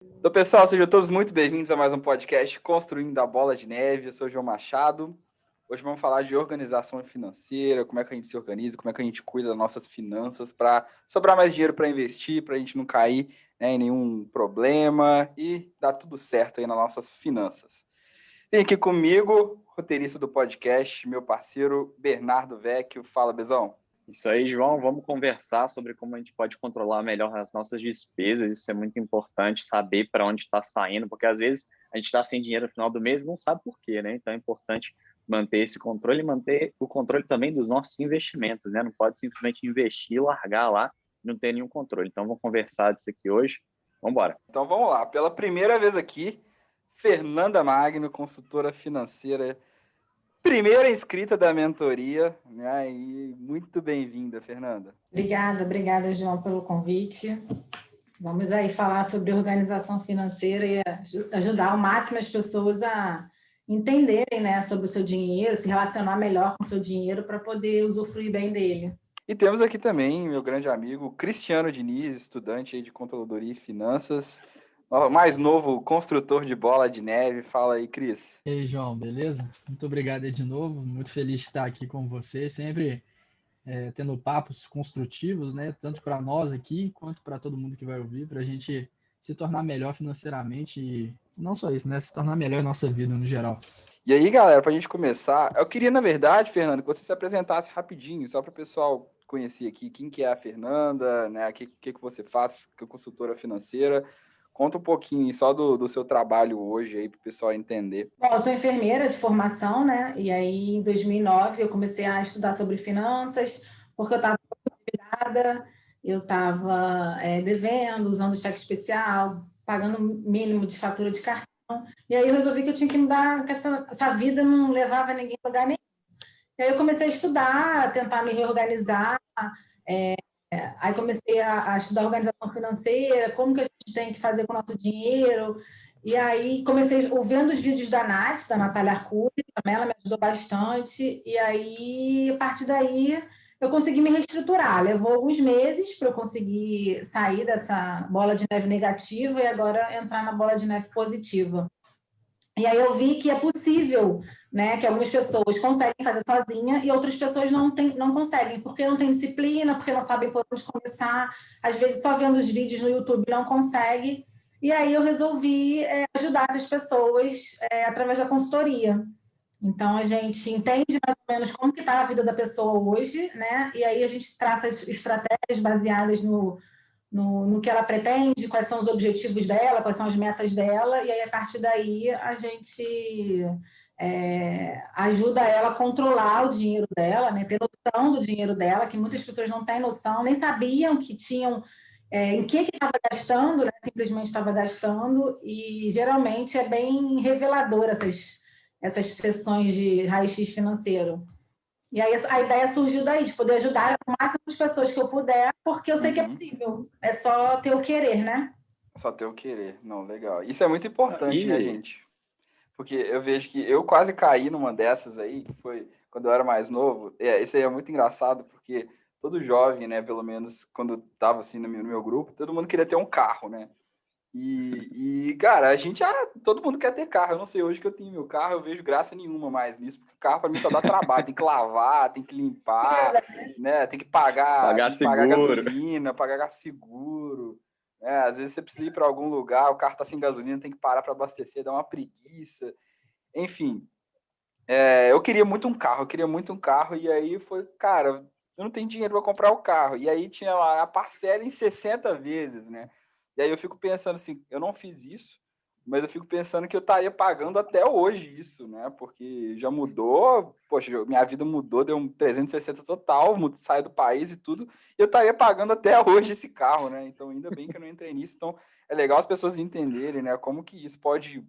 Então, pessoal, sejam todos muito bem-vindos a mais um podcast Construindo a Bola de Neve. Eu sou o João Machado. Hoje vamos falar de organização financeira, como é que a gente se organiza, como é que a gente cuida das nossas finanças para sobrar mais dinheiro para investir, para a gente não cair, né, em nenhum problema e dar tudo certo aí nas nossas finanças. Tem aqui comigo, roteirista do podcast, meu parceiro Bernardo Vecchio. Fala, Bezão. Isso aí, João, vamos conversar sobre como a gente pode controlar melhor as nossas despesas. Isso é muito importante, saber para onde está saindo, porque às vezes a gente está sem dinheiro no final do mês e não sabe por quê, né? Então é importante manter esse controle e manter o controle também dos nossos investimentos, né? Não pode simplesmente investir, largar lá e não ter nenhum controle. Então vamos conversar disso aqui hoje. Vamos embora. Então vamos lá. Pela primeira vez aqui, Fernanda Magno, consultora financeira, primeira inscrita da mentoria, né? E muito bem-vinda, Fernanda. Obrigada, João, pelo convite. Vamos aí falar sobre organização financeira e ajudar ao máximo as pessoas a entenderem, né, sobre o seu dinheiro, se relacionar melhor com o seu dinheiro para poder usufruir bem dele. E temos aqui também meu grande amigo Cristiano Diniz, estudante aí de Controladoria e Finanças, o mais novo construtor de bola de neve. Fala aí, Cris. E aí, João, beleza? Muito obrigado aí de novo. Muito feliz de estar aqui com você, sempre tendo papos construtivos, né? Tanto para nós aqui, quanto para todo mundo que vai ouvir, para a gente se tornar melhor financeiramente e não só isso, né? Se tornar melhor em nossa vida no geral. E aí, galera, para a gente começar, eu queria, na verdade, Fernando, que você se apresentasse rapidinho, só para o pessoal conhecer aqui quem que é a Fernanda, né? O que você faz, que é consultora financeira. Conta um pouquinho só do seu trabalho hoje aí para o pessoal entender. Bom, eu sou enfermeira de formação, né? E aí, em 2009, eu comecei a estudar sobre finanças, porque eu estava endividada, eu estava devendo, usando cheque especial, pagando o mínimo de fatura de cartão. E aí eu resolvi que eu tinha que mudar, que essa vida não levava ninguém a lugar nenhum. E aí eu comecei a estudar, a tentar me reorganizar. Aí comecei a estudar organização financeira, como que a gente tem que fazer com o nosso dinheiro. E aí comecei vendo os vídeos da Nath, da Natália Arcuri, também ela me ajudou bastante. E aí, a partir daí, eu consegui me reestruturar. Levou alguns meses para eu conseguir sair dessa bola de neve negativa e agora entrar na bola de neve positiva. E aí eu vi que é possível, né, que algumas pessoas conseguem fazer sozinha e outras pessoas não conseguem, porque não tem disciplina, porque não sabem por onde começar, às vezes só vendo os vídeos no YouTube não consegue. E aí eu resolvi ajudar essas pessoas através da consultoria. Então a gente entende mais ou menos como que está a vida da pessoa hoje, né? E aí a gente traça estratégias baseadas no que ela pretende, quais são os objetivos dela, quais são as metas dela, e aí a partir daí a gente ajuda ela a controlar o dinheiro dela, né? Ter noção do dinheiro dela, que muitas pessoas não têm noção, nem sabiam que tinham, em que estava gastando, né? Simplesmente estava gastando, e geralmente é bem revelador essas sessões de raio-x financeiro. E aí a ideia surgiu daí, de poder ajudar o máximo de pessoas que eu puder, porque eu sei que é possível. É só ter o querer, né? Só ter o querer. Não, legal. Isso é muito importante, né, gente? Porque eu vejo que eu quase caí numa dessas aí, que foi quando eu era mais novo. Isso aí é muito engraçado, porque todo jovem, né, pelo menos quando tava assim no meu grupo, todo mundo queria ter um carro, né? Cara, todo mundo quer ter carro. Eu não sei, hoje que eu tenho meu carro, eu vejo graça nenhuma mais nisso, porque o carro para mim só dá trabalho, tem que lavar, tem que limpar, né? Pagar Tem que pagar seguro. gasolina, pagar seguro. Né? Às vezes você precisa ir para algum lugar, o carro tá sem gasolina, tem que parar para abastecer, dá uma preguiça. Enfim, eu queria muito um carro, e aí foi, cara, eu não tenho dinheiro para comprar o carro. E aí tinha lá a parcela em 60 vezes, né? E aí eu fico pensando assim, eu não fiz isso, mas eu fico pensando que eu estaria pagando até hoje isso, né? Porque já mudou, poxa, minha vida mudou, deu um 360 total, saí do país e tudo, e eu estaria pagando até hoje esse carro, né? Então ainda bem que eu não entrei nisso. Então é legal as pessoas entenderem, né? Como que isso pode...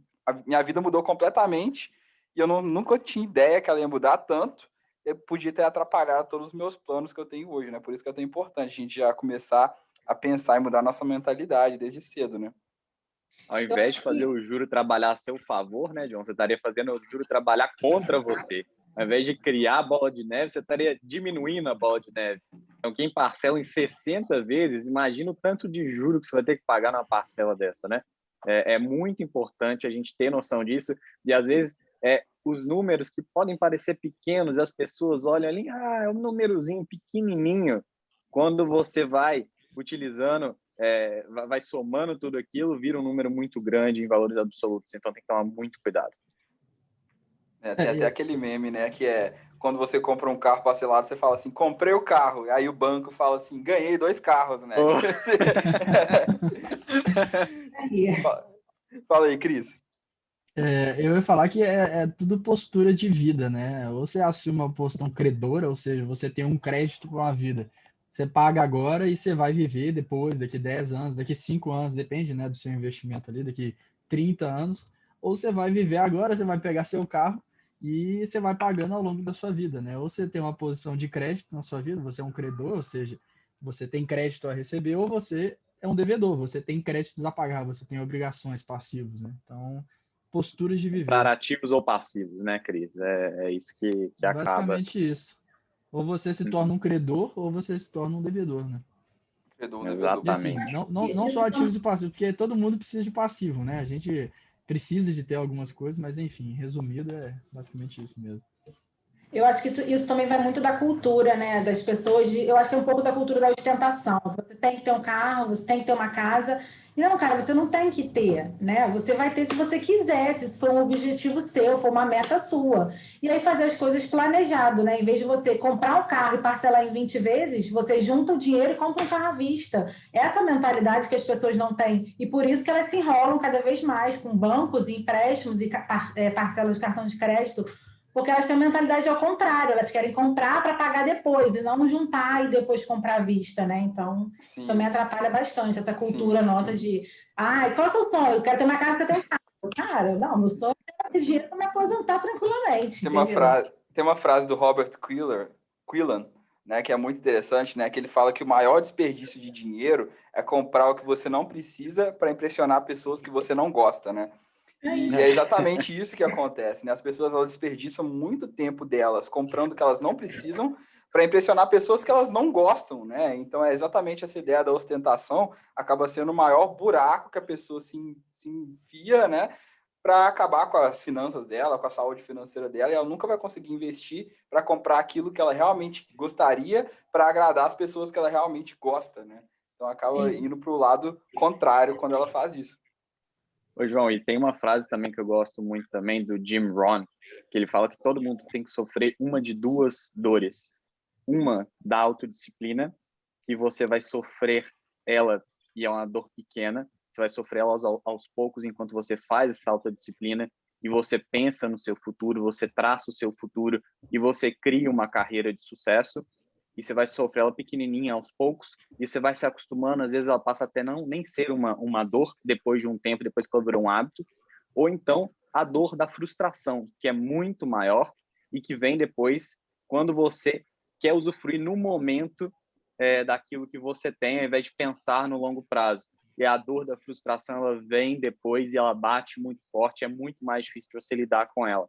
minha vida mudou completamente, e eu nunca tinha ideia que ela ia mudar tanto. Eu podia ter atrapalhado todos os meus planos que eu tenho hoje, né? Por isso que é tão importante a gente já começar a pensar e mudar nossa mentalidade desde cedo, né? Ao invés de fazer o juro trabalhar a seu favor, né, João? Você estaria fazendo o juro trabalhar contra você. Ao invés de criar a bola de neve, você estaria diminuindo a bola de neve. Então, quem parcela em 60 vezes, imagina o tanto de juro que você vai ter que pagar numa parcela dessa, né? É muito importante a gente ter noção disso, e às vezes os números que podem parecer pequenos, as pessoas olham ali, é um númerozinho pequenininho. Quando você vai utilizando, vai somando tudo aquilo, vira um número muito grande em valores absolutos, então tem que tomar muito cuidado. Tem até aquele meme, né, que é quando você compra um carro parcelado, você fala assim, comprei o carro, aí o banco fala assim, ganhei 2 carros, né? Oh. Fala aí, Cris. Eu ia falar que é tudo postura de vida, né? Ou você assume uma posição credora, ou seja, você tem um crédito com a vida. Você paga agora e você vai viver depois, daqui 10 anos, daqui 5 anos, depende, né, do seu investimento ali, daqui 30 anos. Ou você vai viver agora, você vai pegar seu carro e você vai pagando ao longo da sua vida, né? Ou você tem uma posição de crédito na sua vida, você é um credor, ou seja, você tem crédito a receber, ou você é um devedor, você tem créditos a pagar, você tem obrigações passivos, né? Então, posturas de viver. Para ativos ou passivos, né, Cris? É isso que acaba. Basicamente isso. Ou você se torna um credor, ou você se torna um devedor, né? Exatamente. E assim, não só ativos e passivos, porque todo mundo precisa de passivo, né? A gente precisa de ter algumas coisas, mas enfim, resumido, é basicamente isso mesmo. Eu acho que isso também vai muito da cultura, né? Das pessoas. Eu acho que é um pouco da cultura da ostentação. Você tem que ter um carro, você tem que ter uma casa. E não, cara, você não tem que ter, né? Você vai ter se você quiser, se for um objetivo seu, for uma meta sua. E aí fazer as coisas planejado, né? Em vez de você comprar um carro e parcelar em 20 vezes, você junta o dinheiro e compra um carro à vista. Essa mentalidade que as pessoas não têm. E por isso que elas se enrolam cada vez mais com bancos e empréstimos e parcelas de cartão de crédito, porque elas têm a mentalidade ao contrário, elas querem comprar para pagar depois, e não juntar e depois comprar à vista, né? Então, isso também atrapalha bastante, essa cultura nossa de qual é o seu sonho? Eu quero ter uma casa que eu tenho um carro. Cara, não, meu sonho é ter dinheiro para me aposentar tranquilamente. Tem uma frase do Robert Quillan, né, que é muito interessante, né, que ele fala que o maior desperdício de dinheiro é comprar o que você não precisa para impressionar pessoas que você não gosta, né? E é exatamente isso que acontece, né? As pessoas, elas desperdiçam muito tempo delas comprando o que elas não precisam para impressionar pessoas que elas não gostam, né? Então, é exatamente essa ideia da ostentação, acaba sendo o maior buraco que a pessoa se enfia, né? Para acabar com as finanças dela, com a saúde financeira dela, e ela nunca vai conseguir investir para comprar aquilo que ela realmente gostaria para agradar as pessoas que ela realmente gosta, né? Então, acaba indo para o lado contrário quando ela faz isso. Ô, João, e tem uma frase também que eu gosto muito também do Jim Rohn, que ele fala que todo mundo tem que sofrer uma de 2 dores. Uma da autodisciplina, que você vai sofrer ela, e é uma dor pequena, você vai sofrer ela aos poucos enquanto você faz essa autodisciplina, e você pensa no seu futuro, você traça o seu futuro, e você cria uma carreira de sucesso, e você vai sofrer ela pequenininha aos poucos, e você vai se acostumando, às vezes ela passa até nem ser uma dor depois de um tempo, depois que ela virou um hábito, ou então a dor da frustração, que é muito maior e que vem depois quando você quer usufruir no momento daquilo que você tem, ao invés de pensar no longo prazo. E a dor da frustração, ela vem depois e ela bate muito forte, é muito mais difícil de você lidar com ela.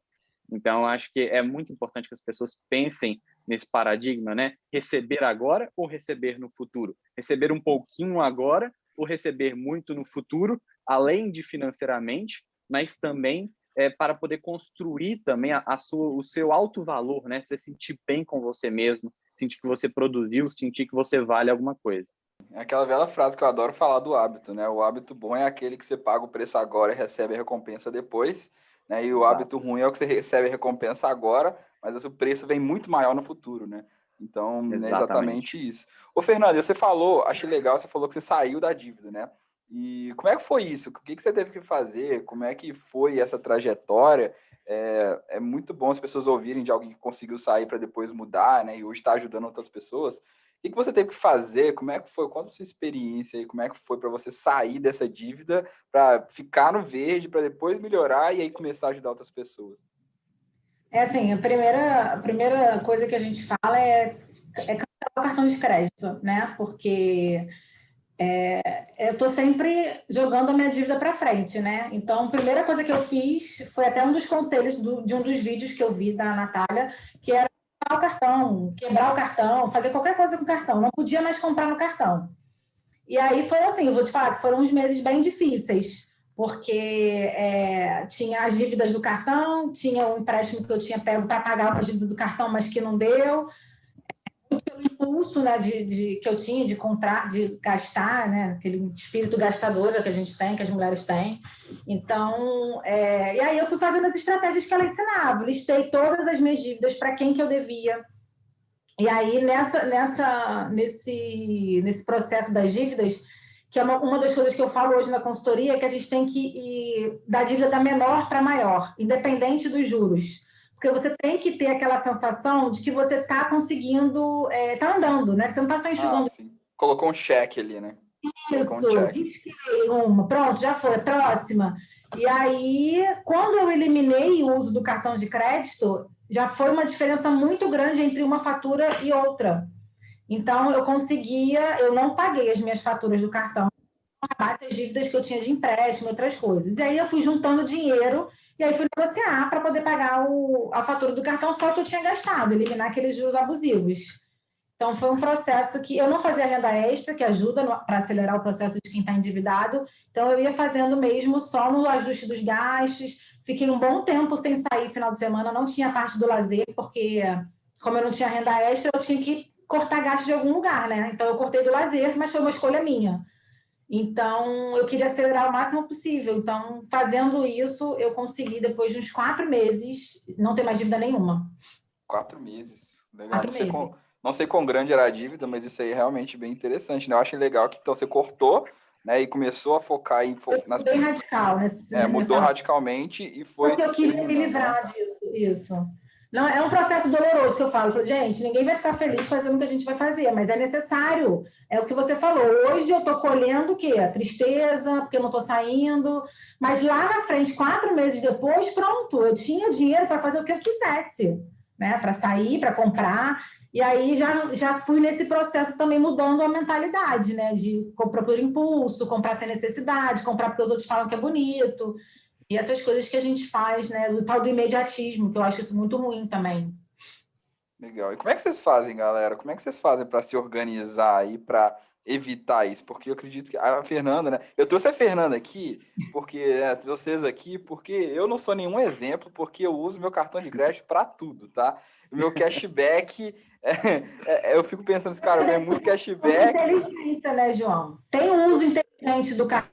Então, acho que é muito importante que as pessoas pensem nesse paradigma, né? Receber agora ou receber no futuro? Receber um pouquinho agora ou receber muito no futuro, além de financeiramente, mas também para poder construir também o seu alto valor, né? Você sentir bem com você mesmo, sentir que você produziu, sentir que você vale alguma coisa. É aquela velha frase que eu adoro falar do hábito, né? O hábito bom é aquele que você paga o preço agora e recebe a recompensa depois, né? E o hábito ruim é o que você recebe a recompensa agora, mas o preço vem muito maior no futuro, né? Então, é exatamente isso. Ô, Fernando, você falou, achei legal, você falou que você saiu da dívida, né? E como é que foi isso? O que você teve que fazer? Como é que foi essa trajetória? É muito bom as pessoas ouvirem de alguém que conseguiu sair para depois mudar, né? E hoje está ajudando outras pessoas. O que você teve que fazer? Como é que foi? Conta a sua experiência aí. Como é que foi para você sair dessa dívida, para ficar no verde, para depois melhorar e aí começar a ajudar outras pessoas? Assim, a primeira coisa que a gente fala é cancelar o cartão de crédito, né? Porque eu estou sempre jogando a minha dívida para frente, né? Então, a primeira coisa que eu fiz foi até um dos conselhos de um dos vídeos que eu vi da Natália, que era o cartão, quebrar o cartão, fazer qualquer coisa com o cartão. Não podia mais comprar no cartão. E aí foi assim, eu vou te falar que foram uns meses bem difíceis, porque tinha as dívidas do cartão, tinha o empréstimo que eu tinha pego para pagar a dívida do cartão, mas que não deu, pelo impulso, né, que eu tinha de comprar, de gastar, né, aquele espírito gastador que a gente tem, que as mulheres têm. Então, e aí eu fui fazendo as estratégias que ela ensinava, listei todas as minhas dívidas, para quem que eu devia. E aí, nesse processo das dívidas, que é uma das coisas que eu falo hoje na consultoria, é que a gente tem que ir da dívida da menor para maior, independente dos juros. Porque você tem que ter aquela sensação de que você está conseguindo, está andando, né? Que você não está só enxugando. Sim. Colocou um cheque ali, né? Isso, risquei uma, pronto, já foi, próxima. E aí, quando eu eliminei o uso do cartão de crédito, já foi uma diferença muito grande entre uma fatura e outra. Então, eu não paguei as minhas faturas do cartão, acabasse as dívidas que eu tinha de empréstimo, outras coisas. E aí eu fui juntando dinheiro e aí fui negociar para poder pagar a fatura do cartão só que eu tinha gastado, eliminar aqueles juros abusivos. Então, foi um processo que eu não fazia renda extra, que ajuda para acelerar o processo de quem está endividado. Então, eu ia fazendo mesmo só no ajuste dos gastos. Fiquei um bom tempo sem sair final de semana, não tinha parte do lazer, porque como eu não tinha renda extra, eu tinha que cortar gastos de algum lugar, né? Então, eu cortei do lazer, mas foi uma escolha minha. Então, eu queria acelerar o máximo possível. Então, fazendo isso, eu consegui, depois de uns 4 meses, não ter mais dívida nenhuma. 4 meses. Legal. 4 meses. Não sei quão grande era a dívida, mas isso aí é realmente bem interessante, né? Eu acho legal que então você cortou, né? E começou a focar em... Bem radical. Mudou radicalmente e foi... Porque eu queria me livrar disso. Isso. Não, é um processo doloroso que eu falo. Gente, ninguém vai ficar feliz fazendo o que a gente vai fazer, mas é necessário. É o que você falou. Hoje eu estou colhendo o quê? A tristeza, porque eu não estou saindo. Mas lá na frente, 4 meses depois, pronto, eu tinha dinheiro para fazer o que eu quisesse, né? Para sair, para comprar. E aí já fui nesse processo também mudando a mentalidade, né? De comprar por impulso, comprar sem necessidade, comprar porque os outros falam que é bonito. E essas coisas que a gente faz, né? Do tal do imediatismo, que eu acho isso muito ruim também. Legal. E como é que vocês fazem, galera? Como é que vocês fazem para se organizar aí, para evitar isso? Porque eu acredito que a Fernanda, né? Eu trouxe a Fernanda aqui, porque vocês aqui, porque eu não sou nenhum exemplo, porque eu uso meu cartão de crédito para tudo, tá? O meu cashback, eu fico pensando, cara, eu ganho muito cashback. Inteligência, né, João? Tem um uso inteligente do cartão.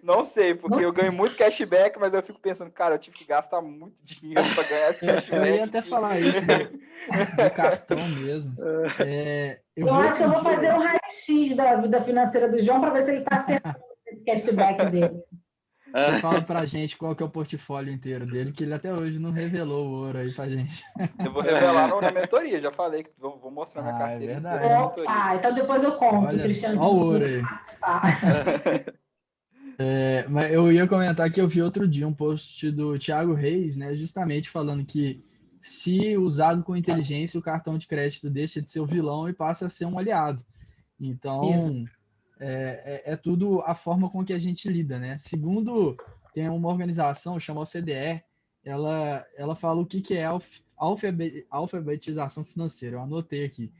Não sei, porque eu ganho muito cashback, mas eu fico pensando, cara, eu tive que gastar muito dinheiro para ganhar esse cashback. Eu ia até falar isso do cartão mesmo. Eu acho que eu vou fazer um raio-x da vida financeira do João para ver se ele está acertando esse cashback dele. Fala pra gente qual que é o portfólio inteiro dele, que ele até hoje não revelou o ouro aí pra gente. Eu vou revelar na mentoria, já falei que vou mostrar minha carteira inteira na mentoria. Então depois eu conto, Cristiano. Olha o ouro aí. Mas eu ia comentar que eu vi outro dia um post do Thiago Reis, né, justamente falando que se usado com inteligência, o cartão de crédito deixa de ser o vilão e passa a ser um aliado. Então, é tudo a forma com que a gente lida, né? Segundo, tem uma organização chamada OCDE, ela fala o que é alfabetização financeira. Eu anotei aqui.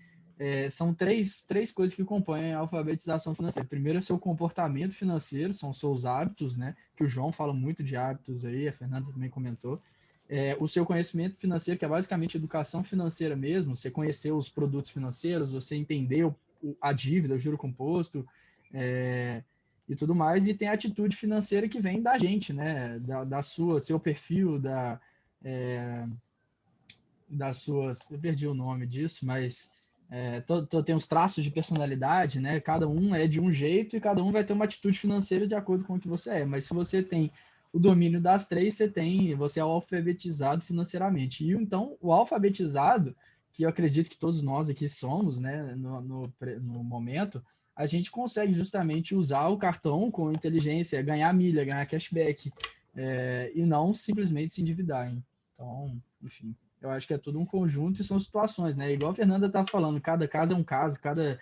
São três coisas que compõem a alfabetização financeira. Primeiro é seu comportamento financeiro, são seus hábitos, né? Que o João fala muito de hábitos aí, a Fernanda também comentou. O seu conhecimento financeiro, que é basicamente educação financeira mesmo, você conhecer os produtos financeiros, você entender a dívida, o juro composto, e tudo mais. E tem a atitude financeira que vem da gente, né? Seu perfil, das suas... Eu perdi o nome disso, mas... tem os traços de personalidade, né? Cada um é de um jeito e cada um vai ter uma atitude financeira de acordo com o que você é. Mas se você tem o domínio das três, você é alfabetizado financeiramente. E então, o alfabetizado, que eu acredito que todos nós aqui somos, né? No momento, a gente consegue justamente usar o cartão com inteligência, ganhar milha, ganhar cashback, e não simplesmente se endividar. Hein? Então, enfim... Eu acho que é tudo um conjunto e são situações, né? Igual a Fernanda tá falando, cada caso é um caso, cada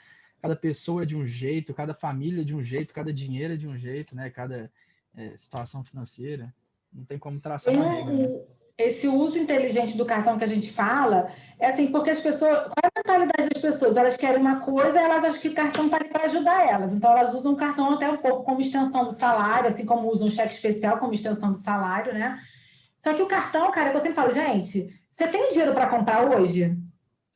pessoa é de um jeito, cada família é de um jeito, cada dinheiro é de um jeito, né? Cada situação financeira. Não tem como traçar uma regra, né? esse uso inteligente do cartão que a gente fala é assim, porque as pessoas... Qual é a mentalidade das pessoas? Elas querem uma coisa, elas acham que o cartão está ali para ajudar elas. Então, elas usam o cartão até um pouco como extensão do salário, assim como usam o cheque especial como extensão do salário, né? Só que o cartão, cara, eu sempre falo, gente, você tem dinheiro para comprar hoje?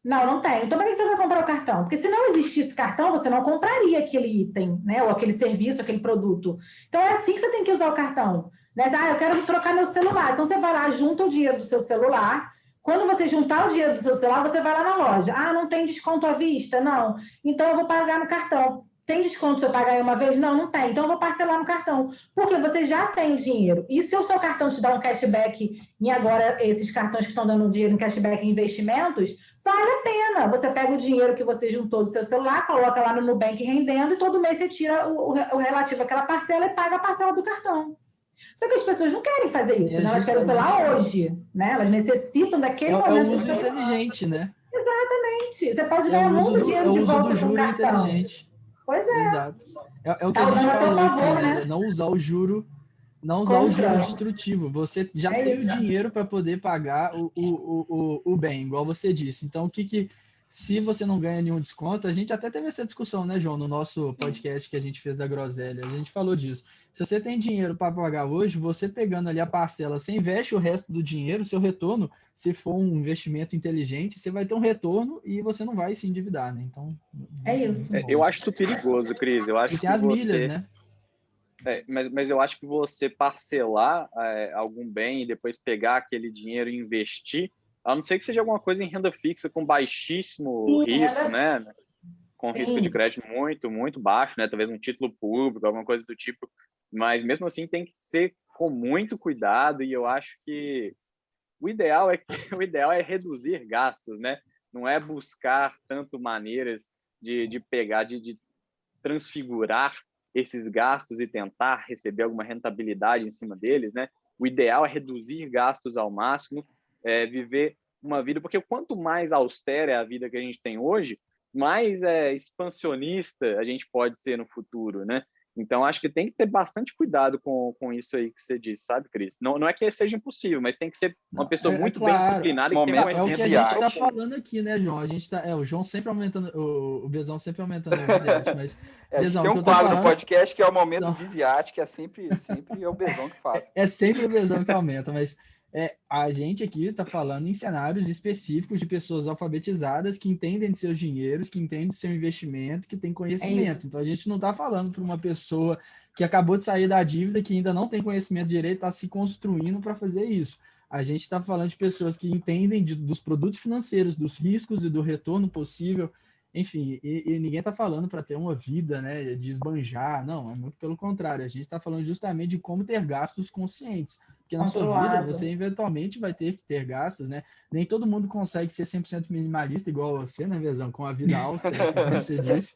Não, não tem. Então, para que você vai comprar o cartão? Porque se não existisse cartão, você não compraria aquele item, né? Ou aquele serviço, aquele produto. Então, é assim que você tem que usar o cartão. Né? Eu quero trocar meu celular. Então, você vai lá, junta o dinheiro do seu celular. Quando você juntar o dinheiro do seu celular, você vai lá na loja. Ah, não tem desconto à vista? Não. Então, eu vou pagar no cartão. Tem desconto se eu pagar em uma vez? Não, não tem. Então, eu vou parcelar no cartão. Porque você já tem dinheiro. E se o seu cartão te dá um cashback, e agora esses cartões que estão dando dinheiro em cashback em investimentos, vale a pena. Você pega o dinheiro que você juntou do seu celular, coloca lá no Nubank rendendo, e todo mês você tira o relativo àquela parcela e paga a parcela do cartão. Só que as pessoas não querem fazer isso, né? Elas querem o celular hoje, né? Elas necessitam daquele momento. É o uso inteligente, né? Exatamente. Você pode ganhar muito dinheiro de volta com o juro cartão. inteligente. Pois é. Exato. É o que a gente falou aqui, né? Não usar o juro destrutivo. Você já tem o dinheiro para poder pagar o bem, igual você disse. Então, se você não ganha nenhum desconto, a gente até teve essa discussão, né, João, no nosso podcast que a gente fez da Groselha. A gente falou disso. Se você tem dinheiro para pagar hoje, você pegando ali a parcela, você investe o resto do dinheiro, seu retorno, se for um investimento inteligente, você vai ter um retorno e você não vai se endividar, né? Então, é isso. Eu acho isso perigoso, Cris. Eu acho e tem as milhas, né? Mas eu acho que você parcelar algum bem e depois pegar aquele dinheiro e investir, a não ser que seja alguma coisa em renda fixa com baixíssimo risco, né? Com risco de crédito muito, muito baixo, né? Talvez um título público, alguma coisa do tipo. Mas mesmo assim tem que ser com muito cuidado, e eu acho que o ideal é reduzir gastos, né? Não é buscar tanto maneiras de pegar, de transfigurar esses gastos e tentar receber alguma rentabilidade em cima deles, né? O ideal é reduzir gastos ao máximo, viver uma vida, porque quanto mais austera é a vida que a gente tem hoje, mais expansionista a gente pode ser no futuro, né? Então, acho que tem que ter bastante cuidado com isso aí que você disse, sabe, Cris? Não é que seja impossível, mas tem que ser uma pessoa muito bem disciplinada. É o que a gente está falando aqui, né, João? O João sempre aumentando, o Bezão sempre aumentando o Visiate, mas... Bezão, tem um quadro no podcast que é o Momento Visiate, que é sempre o Bezão que faz. É sempre o Bezão que aumenta, mas... a gente aqui está falando em cenários específicos de pessoas alfabetizadas que entendem de seus dinheiros, que entendem de seu investimento, que têm conhecimento. Então, a gente não está falando para uma pessoa que acabou de sair da dívida, que ainda não tem conhecimento direito, está se construindo para fazer isso. A gente está falando de pessoas que entendem dos produtos financeiros, dos riscos e do retorno possível. Enfim, e ninguém está falando para ter uma vida, né, de esbanjar. Não, é muito pelo contrário. A gente está falando justamente de como ter gastos conscientes. Porque na sua vida, você eventualmente vai ter que ter gastos, né? Nem todo mundo consegue ser 100% minimalista, igual você, né, Vezão? Com a vida austera, como você disse.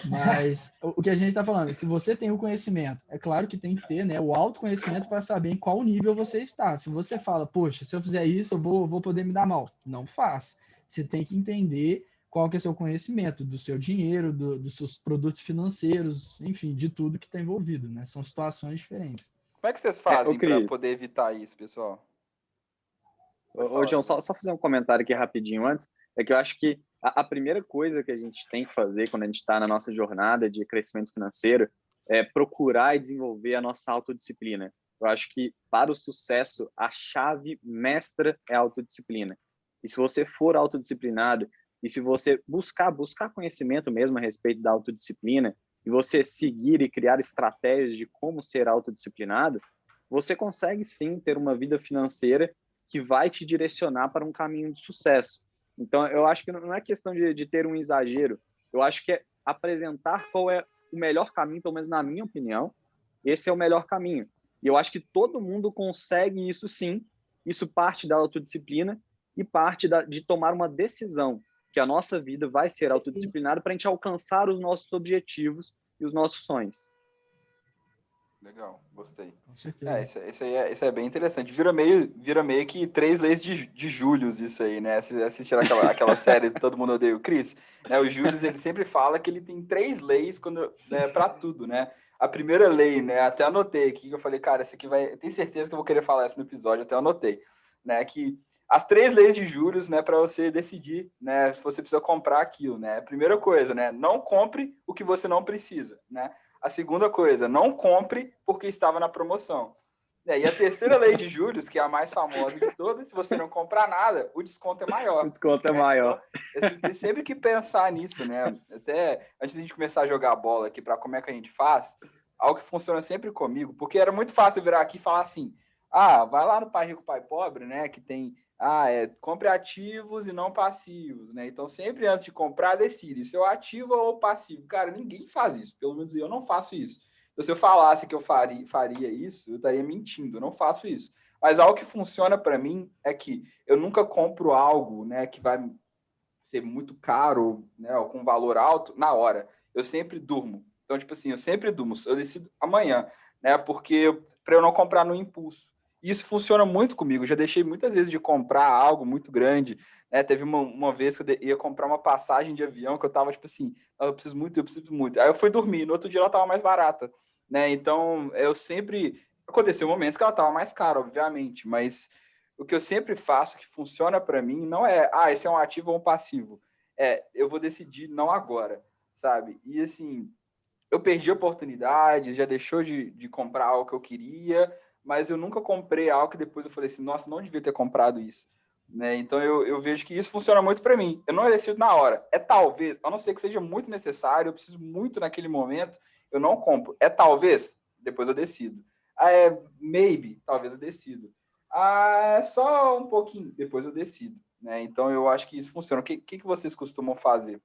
Mas o que a gente está falando, se você tem o conhecimento, é claro que tem que ter, né, o autoconhecimento para saber em qual nível você está. Se você fala, poxa, se eu fizer isso, eu vou poder me dar mal. Não faça. Você tem que entender qual que é o seu conhecimento do seu dinheiro, dos seus produtos financeiros, enfim, de tudo que está envolvido, né? São situações diferentes. Como é que vocês fazem para poder evitar isso, pessoal? Ô, John, só fazer um comentário aqui rapidinho antes, é que eu acho que a primeira coisa que a gente tem que fazer quando a gente está na nossa jornada de crescimento financeiro é procurar e desenvolver a nossa autodisciplina. Eu acho que para o sucesso, a chave mestra é a autodisciplina. E se você for autodisciplinado, e se você buscar conhecimento mesmo a respeito da autodisciplina, e você seguir e criar estratégias de como ser autodisciplinado, você consegue sim ter uma vida financeira que vai te direcionar para um caminho de sucesso. Então, eu acho que não é questão de ter um exagero, eu acho que é apresentar qual é o melhor caminho, pelo menos na minha opinião, esse é o melhor caminho. E eu acho que todo mundo consegue isso sim, isso parte da autodisciplina e parte de tomar uma decisão, que a nossa vida vai ser autodisciplinada para a gente alcançar os nossos objetivos e os nossos sonhos. Legal, gostei. Com certeza. Isso é bem interessante. Vira meio que 3 leis de Július isso aí, né? Assistiram aquela série Todo Mundo Odeia o Chris, né? O Július, ele sempre fala que ele tem 3 leis para tudo, né? A primeira lei, né? Até anotei aqui, eu falei, cara, isso aqui vai... Eu tenho certeza que eu vou querer falar isso no episódio, até anotei. né, que as 3 leis de juros, né, para você decidir, né, se você precisa comprar aquilo, né? A primeira coisa, né, não compre o que você não precisa, né? A segunda coisa, não compre porque estava na promoção. E a terceira lei de juros, que é a mais famosa de todas, se você não comprar nada, o desconto é maior. O desconto é maior. Então, você tem sempre que pensar nisso, né? Até antes de a gente começar a jogar bola aqui para como é que a gente faz, algo que funciona sempre comigo, porque era muito fácil virar aqui e falar assim, vai lá no Pai Rico, Pai Pobre, né? Que tem, compre ativos e não passivos, né? Então, sempre antes de comprar, decide se eu ativo ou passivo. Cara, ninguém faz isso, pelo menos eu não faço isso. Se eu falasse que eu faria isso, eu estaria mentindo, eu não faço isso. Mas algo que funciona para mim é que eu nunca compro algo, né, que vai ser muito caro, né, ou com valor alto na hora. Eu sempre durmo. Então, tipo assim, eu sempre durmo. Eu decido amanhã, né, porque para eu não comprar no impulso. Isso funciona muito comigo. Eu já deixei muitas vezes de comprar algo muito grande, né? Teve uma vez que eu ia comprar uma passagem de avião que eu tava tipo assim, eu preciso muito. Aí eu fui dormir, no outro dia ela tava mais barata, né? Então, eu sempre aconteceu momentos que ela tava mais cara, obviamente, mas o que eu sempre faço que funciona para mim não é, esse é um ativo ou um passivo. Eu vou decidir não agora, sabe? E assim, eu perdi oportunidades, já deixou de comprar algo que eu queria, mas eu nunca comprei algo que depois eu falei assim, nossa, não devia ter comprado isso. Né? Então eu vejo que isso funciona muito para mim. Eu não decido na hora. Talvez, a não ser que seja muito necessário, eu preciso muito naquele momento, eu não compro. Talvez, depois eu decido. Maybe, talvez eu decido. É só um pouquinho, depois eu decido. Né? Então eu acho que isso funciona. O que vocês costumam fazer?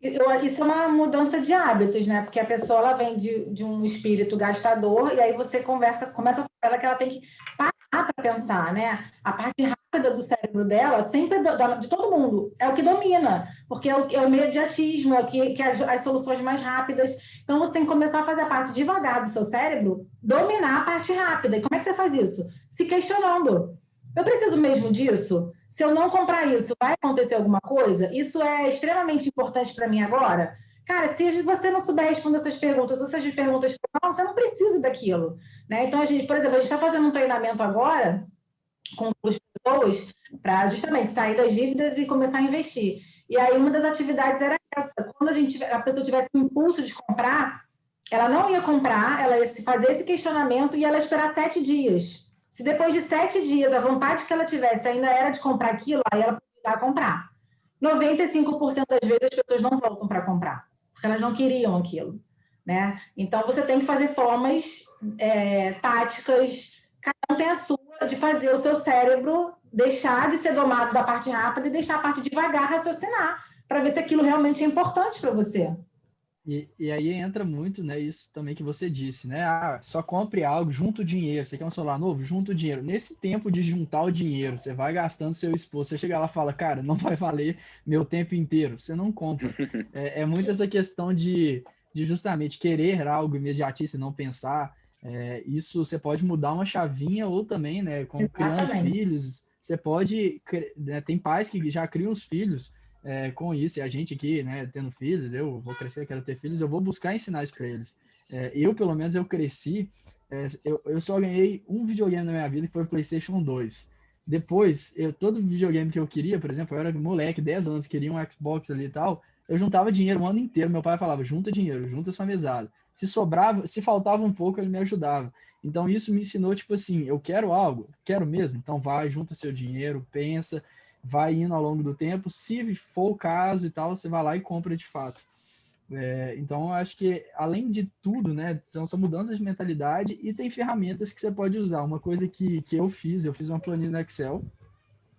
Isso é uma mudança de hábitos, né? Porque a pessoa ela vem de um espírito gastador e aí você começa com ela que ela tem que parar para pensar, né? A parte rápida do cérebro dela, sempre de todo mundo, é o que domina, porque é o imediatismo, é o que as soluções mais rápidas. Então você tem que começar a fazer a parte devagar do seu cérebro, dominar a parte rápida. E como é que você faz isso? Se questionando. Eu preciso mesmo disso? Se eu não comprar isso, vai acontecer alguma coisa? Isso é extremamente importante para mim agora? Cara, se você não souber responder essas perguntas, ou se as perguntas não, você não precisa daquilo. Né? Então, por exemplo, a gente está fazendo um treinamento agora com as pessoas para justamente sair das dívidas e começar a investir. E aí, uma das atividades era essa. Quando a pessoa tivesse um impulso de comprar, ela não ia comprar, ela ia fazer esse questionamento e ela ia esperar 7 dias. Se depois de 7 dias a vontade que ela tivesse ainda era de comprar aquilo, aí ela podia comprar. 95% das vezes as pessoas não voltam para comprar, porque elas não queriam aquilo. Né? Então, você tem que fazer formas táticas, cada um tem a sua, de fazer o seu cérebro deixar de ser domado da parte rápida e deixar a parte devagar raciocinar, para ver se aquilo realmente é importante para você. E aí entra muito, né, isso também que você disse, né? Só compre algo, junta o dinheiro. Você quer um celular novo? Junta o dinheiro. Nesse tempo de juntar o dinheiro, você vai gastando seu esforço. Você chega lá e fala, cara, não vai valer meu tempo inteiro. Você não compra. É muito essa questão de justamente querer algo imediatista e não pensar. Isso você pode mudar uma chavinha ou também, né, criando filhos. Você pode, né, tem pais que já criam os filhos com isso, e a gente aqui, né, tendo filhos, eu vou crescer, quero ter filhos, eu vou buscar ensinar isso para eles. Pelo menos, eu cresci, eu só ganhei um videogame na minha vida, que foi o PlayStation 2. Depois, todo videogame que eu queria, por exemplo, eu era moleque, 10 anos, queria um Xbox ali e tal, eu juntava dinheiro o ano inteiro, meu pai falava, junta dinheiro, junta sua mesada. Se sobrava, se faltava um pouco, ele me ajudava. Então, isso me ensinou, tipo assim, eu quero algo, quero mesmo, então vai, junta seu dinheiro, pensa, vai indo ao longo do tempo, se for o caso e tal, você vai lá e compra de fato. Então, eu acho que, além de tudo, né, são mudanças de mentalidade e tem ferramentas que você pode usar. Uma coisa que eu fiz uma planilha no Excel,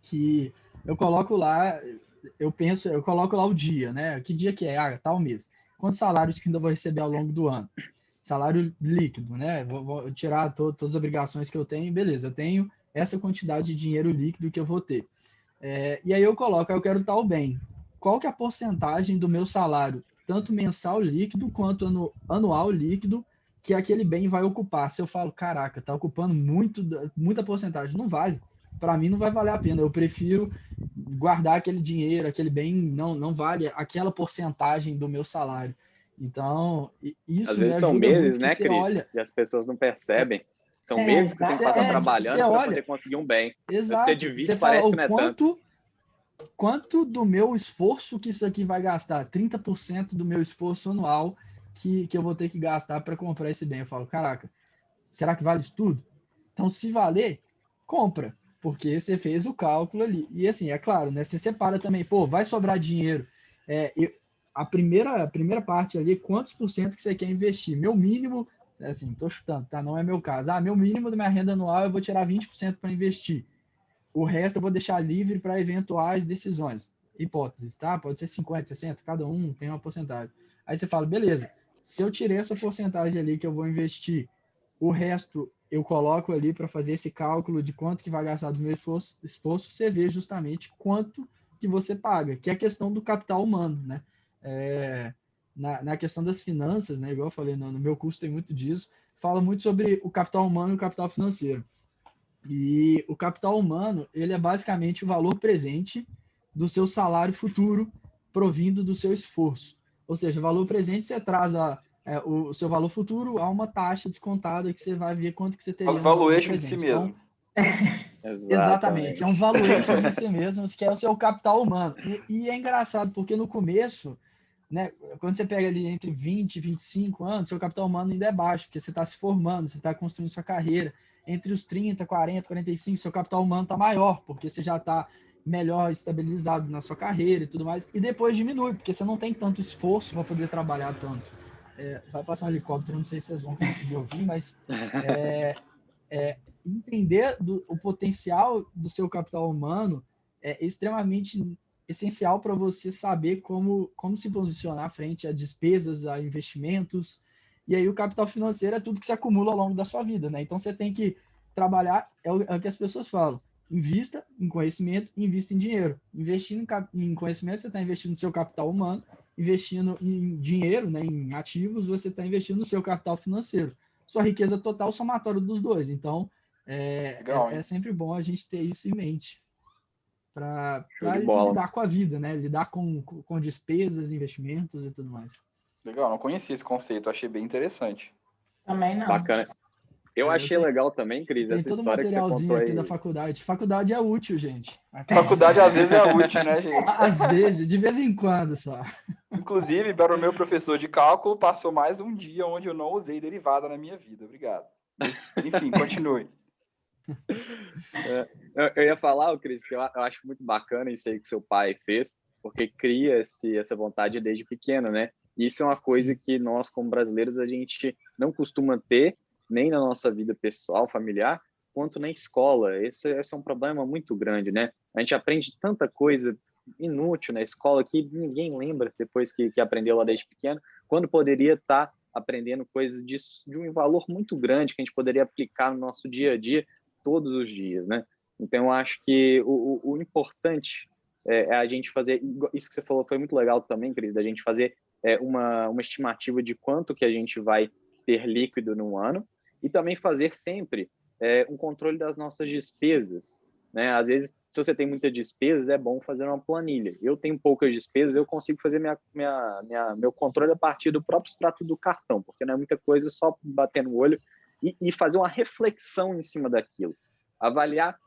que eu coloco lá, eu coloco lá o dia, né, que dia que é? Tal mês. Quantos salários que ainda vou receber ao longo do ano? Salário líquido, né, vou tirar todas as obrigações que eu tenho, beleza, eu tenho essa quantidade de dinheiro líquido que eu vou ter. E aí eu coloco, eu quero tal bem. Qual que é a porcentagem do meu salário, tanto mensal líquido quanto anual líquido, que aquele bem vai ocupar? Se eu falo, caraca, tá ocupando muita porcentagem, não vale. Para mim não vai valer a pena. Eu prefiro guardar aquele dinheiro, aquele bem não vale aquela porcentagem do meu salário. Então, isso às vezes me são ajuda meses, muito, né, que você Cris? olha... E as pessoas não percebem. São meses que você tem que passar você trabalhando para olha, poder conseguir um bem. exato, Você divide, você fala, parece que não é tanto. quanto do meu esforço que isso aqui vai gastar? 30% do meu esforço anual que eu vou ter que gastar para comprar esse bem. Eu falo, caraca, será que vale isso tudo? Então, se valer, compra, porque você fez o cálculo ali. E assim, é claro, né? Você separa também, pô, vai sobrar dinheiro. A primeira parte ali, quantos por cento que você quer investir? Meu mínimo, assim, tô chutando, tá? Não é meu caso. Meu mínimo da minha renda anual eu vou tirar 20% para investir. O resto eu vou deixar livre para eventuais decisões. Hipóteses, tá? Pode ser 50, 60, cada um tem uma porcentagem. Aí você fala, beleza, se eu tirei essa porcentagem ali que eu vou investir, o resto eu coloco ali para fazer esse cálculo de quanto que vai gastar do meu esforço, você vê justamente quanto que você paga, que é a questão do capital humano, né? Na questão das finanças, né? Igual eu falei, no meu curso tem muito disso, fala muito sobre o capital humano e o capital financeiro. E o capital humano, ele é basicamente o valor presente do seu salário futuro provindo do seu esforço. Ou seja, o valor presente você traz o seu valor futuro a uma taxa descontada que você vai ver quanto que você teria Faz no valor valuation de si presente. mesmo. Então, exatamente, é um valuation de si mesmo, que é o seu capital humano. E é engraçado, porque no começo, né, quando você pega ali entre 20 e 25 anos, seu capital humano ainda é baixo, porque você está se formando, você está construindo sua carreira. Entre os 30, 40, 45, seu capital humano está maior, porque você já está melhor estabilizado na sua carreira e tudo mais. E depois diminui, porque você não tem tanto esforço para poder trabalhar tanto. Vai passar um helicóptero, não sei se vocês vão conseguir ouvir, mas entender o potencial do seu capital humano é extremamente essencial para você saber como se posicionar frente a despesas, a investimentos. E aí o capital financeiro é tudo que se acumula ao longo da sua vida, né? Então você tem que trabalhar, é o que as pessoas falam, invista em conhecimento e invista em dinheiro. Investindo em conhecimento, você está investindo no seu capital humano, investindo em dinheiro, né, em ativos, você está investindo no seu capital financeiro. Sua riqueza total somatório dos dois. Então, Legal, é sempre bom a gente ter isso em mente para Show de bola. lidar com a vida, né? Lidar com despesas, investimentos e tudo mais. Legal, não conhecia esse conceito, achei bem interessante. Também não. Bacana. Eu achei legal também, Cris, Tem essa todo o história que você materialzinho contou aqui aí. da faculdade. Faculdade é útil, gente. Faculdade às vezes é útil, né, gente? Às vezes, de vez em quando só. Inclusive, para o meu professor de cálculo, passou mais um dia onde eu não usei derivada na minha vida. Obrigado. Mas, enfim, continue. Eu ia falar, Cris, que eu acho muito bacana isso aí que seu pai fez, porque cria essa vontade desde pequeno, né? E isso é uma coisa que nós, como brasileiros, a gente não costuma ter, nem na nossa vida pessoal, familiar, quanto na escola. Esse é um problema muito grande, né? A gente aprende tanta coisa inútil na escola que ninguém lembra depois que aprendeu lá desde pequeno, quando poderia estar aprendendo coisas de um valor muito grande que a gente poderia aplicar no nosso dia a dia, todos os dias, né? Então, eu acho que o importante é a gente fazer... Isso que você falou foi muito legal também, Cris, da gente fazer uma estimativa de quanto que a gente vai ter líquido no ano e também fazer sempre um controle das nossas despesas, né? Às vezes, se você tem muitas despesas, é bom fazer uma planilha. Eu tenho poucas despesas, eu consigo fazer meu controle a partir do próprio extrato do cartão, porque não é muita coisa, só bater no olho e fazer uma reflexão em cima daquilo. Avaliar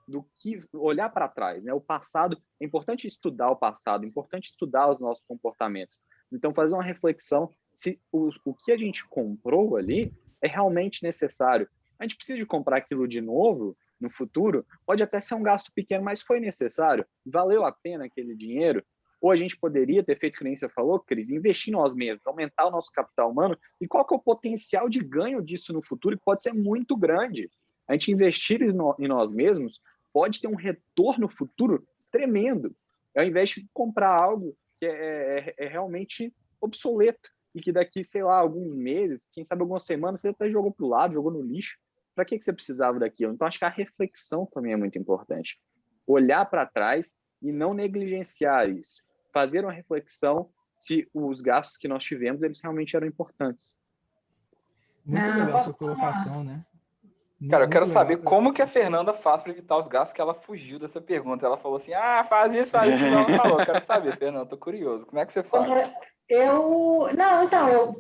olhar para trás, né? O passado, é importante estudar o passado, é importante estudar os nossos comportamentos. Então, fazer uma reflexão se o que a gente comprou ali é realmente necessário. A gente precisa de comprar aquilo de novo no futuro? Pode até ser um gasto pequeno, mas foi necessário? Valeu a pena aquele dinheiro? Ou a gente poderia ter feito, que nem você falou, Cris, investir em nós mesmos, aumentar o nosso capital humano, e qual que é o potencial de ganho disso no futuro, que pode ser muito grande. A gente investir em nós mesmos pode ter um retorno futuro tremendo, ao invés de comprar algo que é realmente obsoleto, e que daqui, sei lá, alguns meses, quem sabe algumas semanas, você até jogou para o lado, jogou no lixo. Para que você precisava daquilo? Então, acho que a reflexão também é muito importante. Olhar para trás e não negligenciar isso. Fazer uma reflexão se os gastos que nós tivemos, eles realmente eram importantes. Muito legal a sua colocação, né? Cara, eu quero saber como que a Fernanda faz para evitar os gastos, que ela fugiu dessa pergunta. Ela falou assim, faz isso, ela falou. Eu quero saber, Fernanda, tô curioso. Como é que você faz?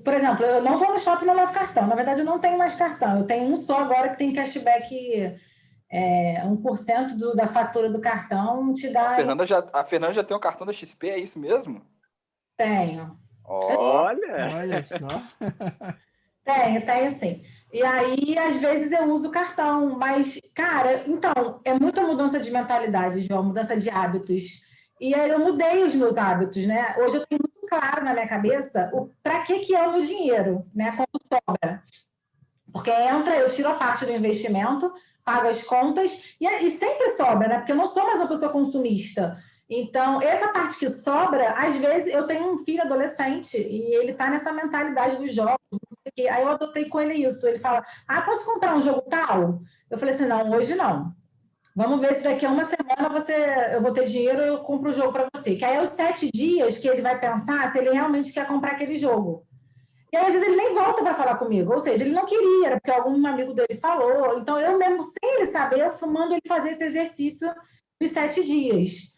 Por exemplo, eu não vou no shopping e não levo cartão. Na verdade, eu não tenho mais cartão. Eu tenho um só agora que tem cashback, 1% da fatura do cartão te A dá. Fernanda já tem um cartão da XP, é isso mesmo? Tenho. Olha! Olha só. Tenho sim. E aí, às vezes, eu uso o cartão, mas, cara, então, é muita mudança de mentalidade, João, mudança de hábitos. E aí eu mudei os meus hábitos, né? Hoje eu tenho muito claro na minha cabeça para que é o meu dinheiro, né? Quando sobra. Porque eu tiro a parte do investimento, pago as contas, e sempre sobra, né? Porque eu não sou mais uma pessoa consumista. Então, essa parte que sobra, às vezes eu tenho um filho adolescente e ele tá nessa mentalidade dos jogos, não sei o quê. Aí eu adotei com ele isso. Ele fala: posso comprar um jogo tal? Eu falei assim: não, hoje não. Vamos ver se daqui a uma semana eu vou ter dinheiro e eu compro o jogo para você. Que aí é os 7 dias que ele vai pensar se ele realmente quer comprar aquele jogo. E aí, às vezes, ele nem volta para falar comigo. Ou seja, ele não queria, era porque algum amigo dele falou. Então, eu mesmo, sem ele saber, eu mando ele fazer esse exercício dos 7 dias.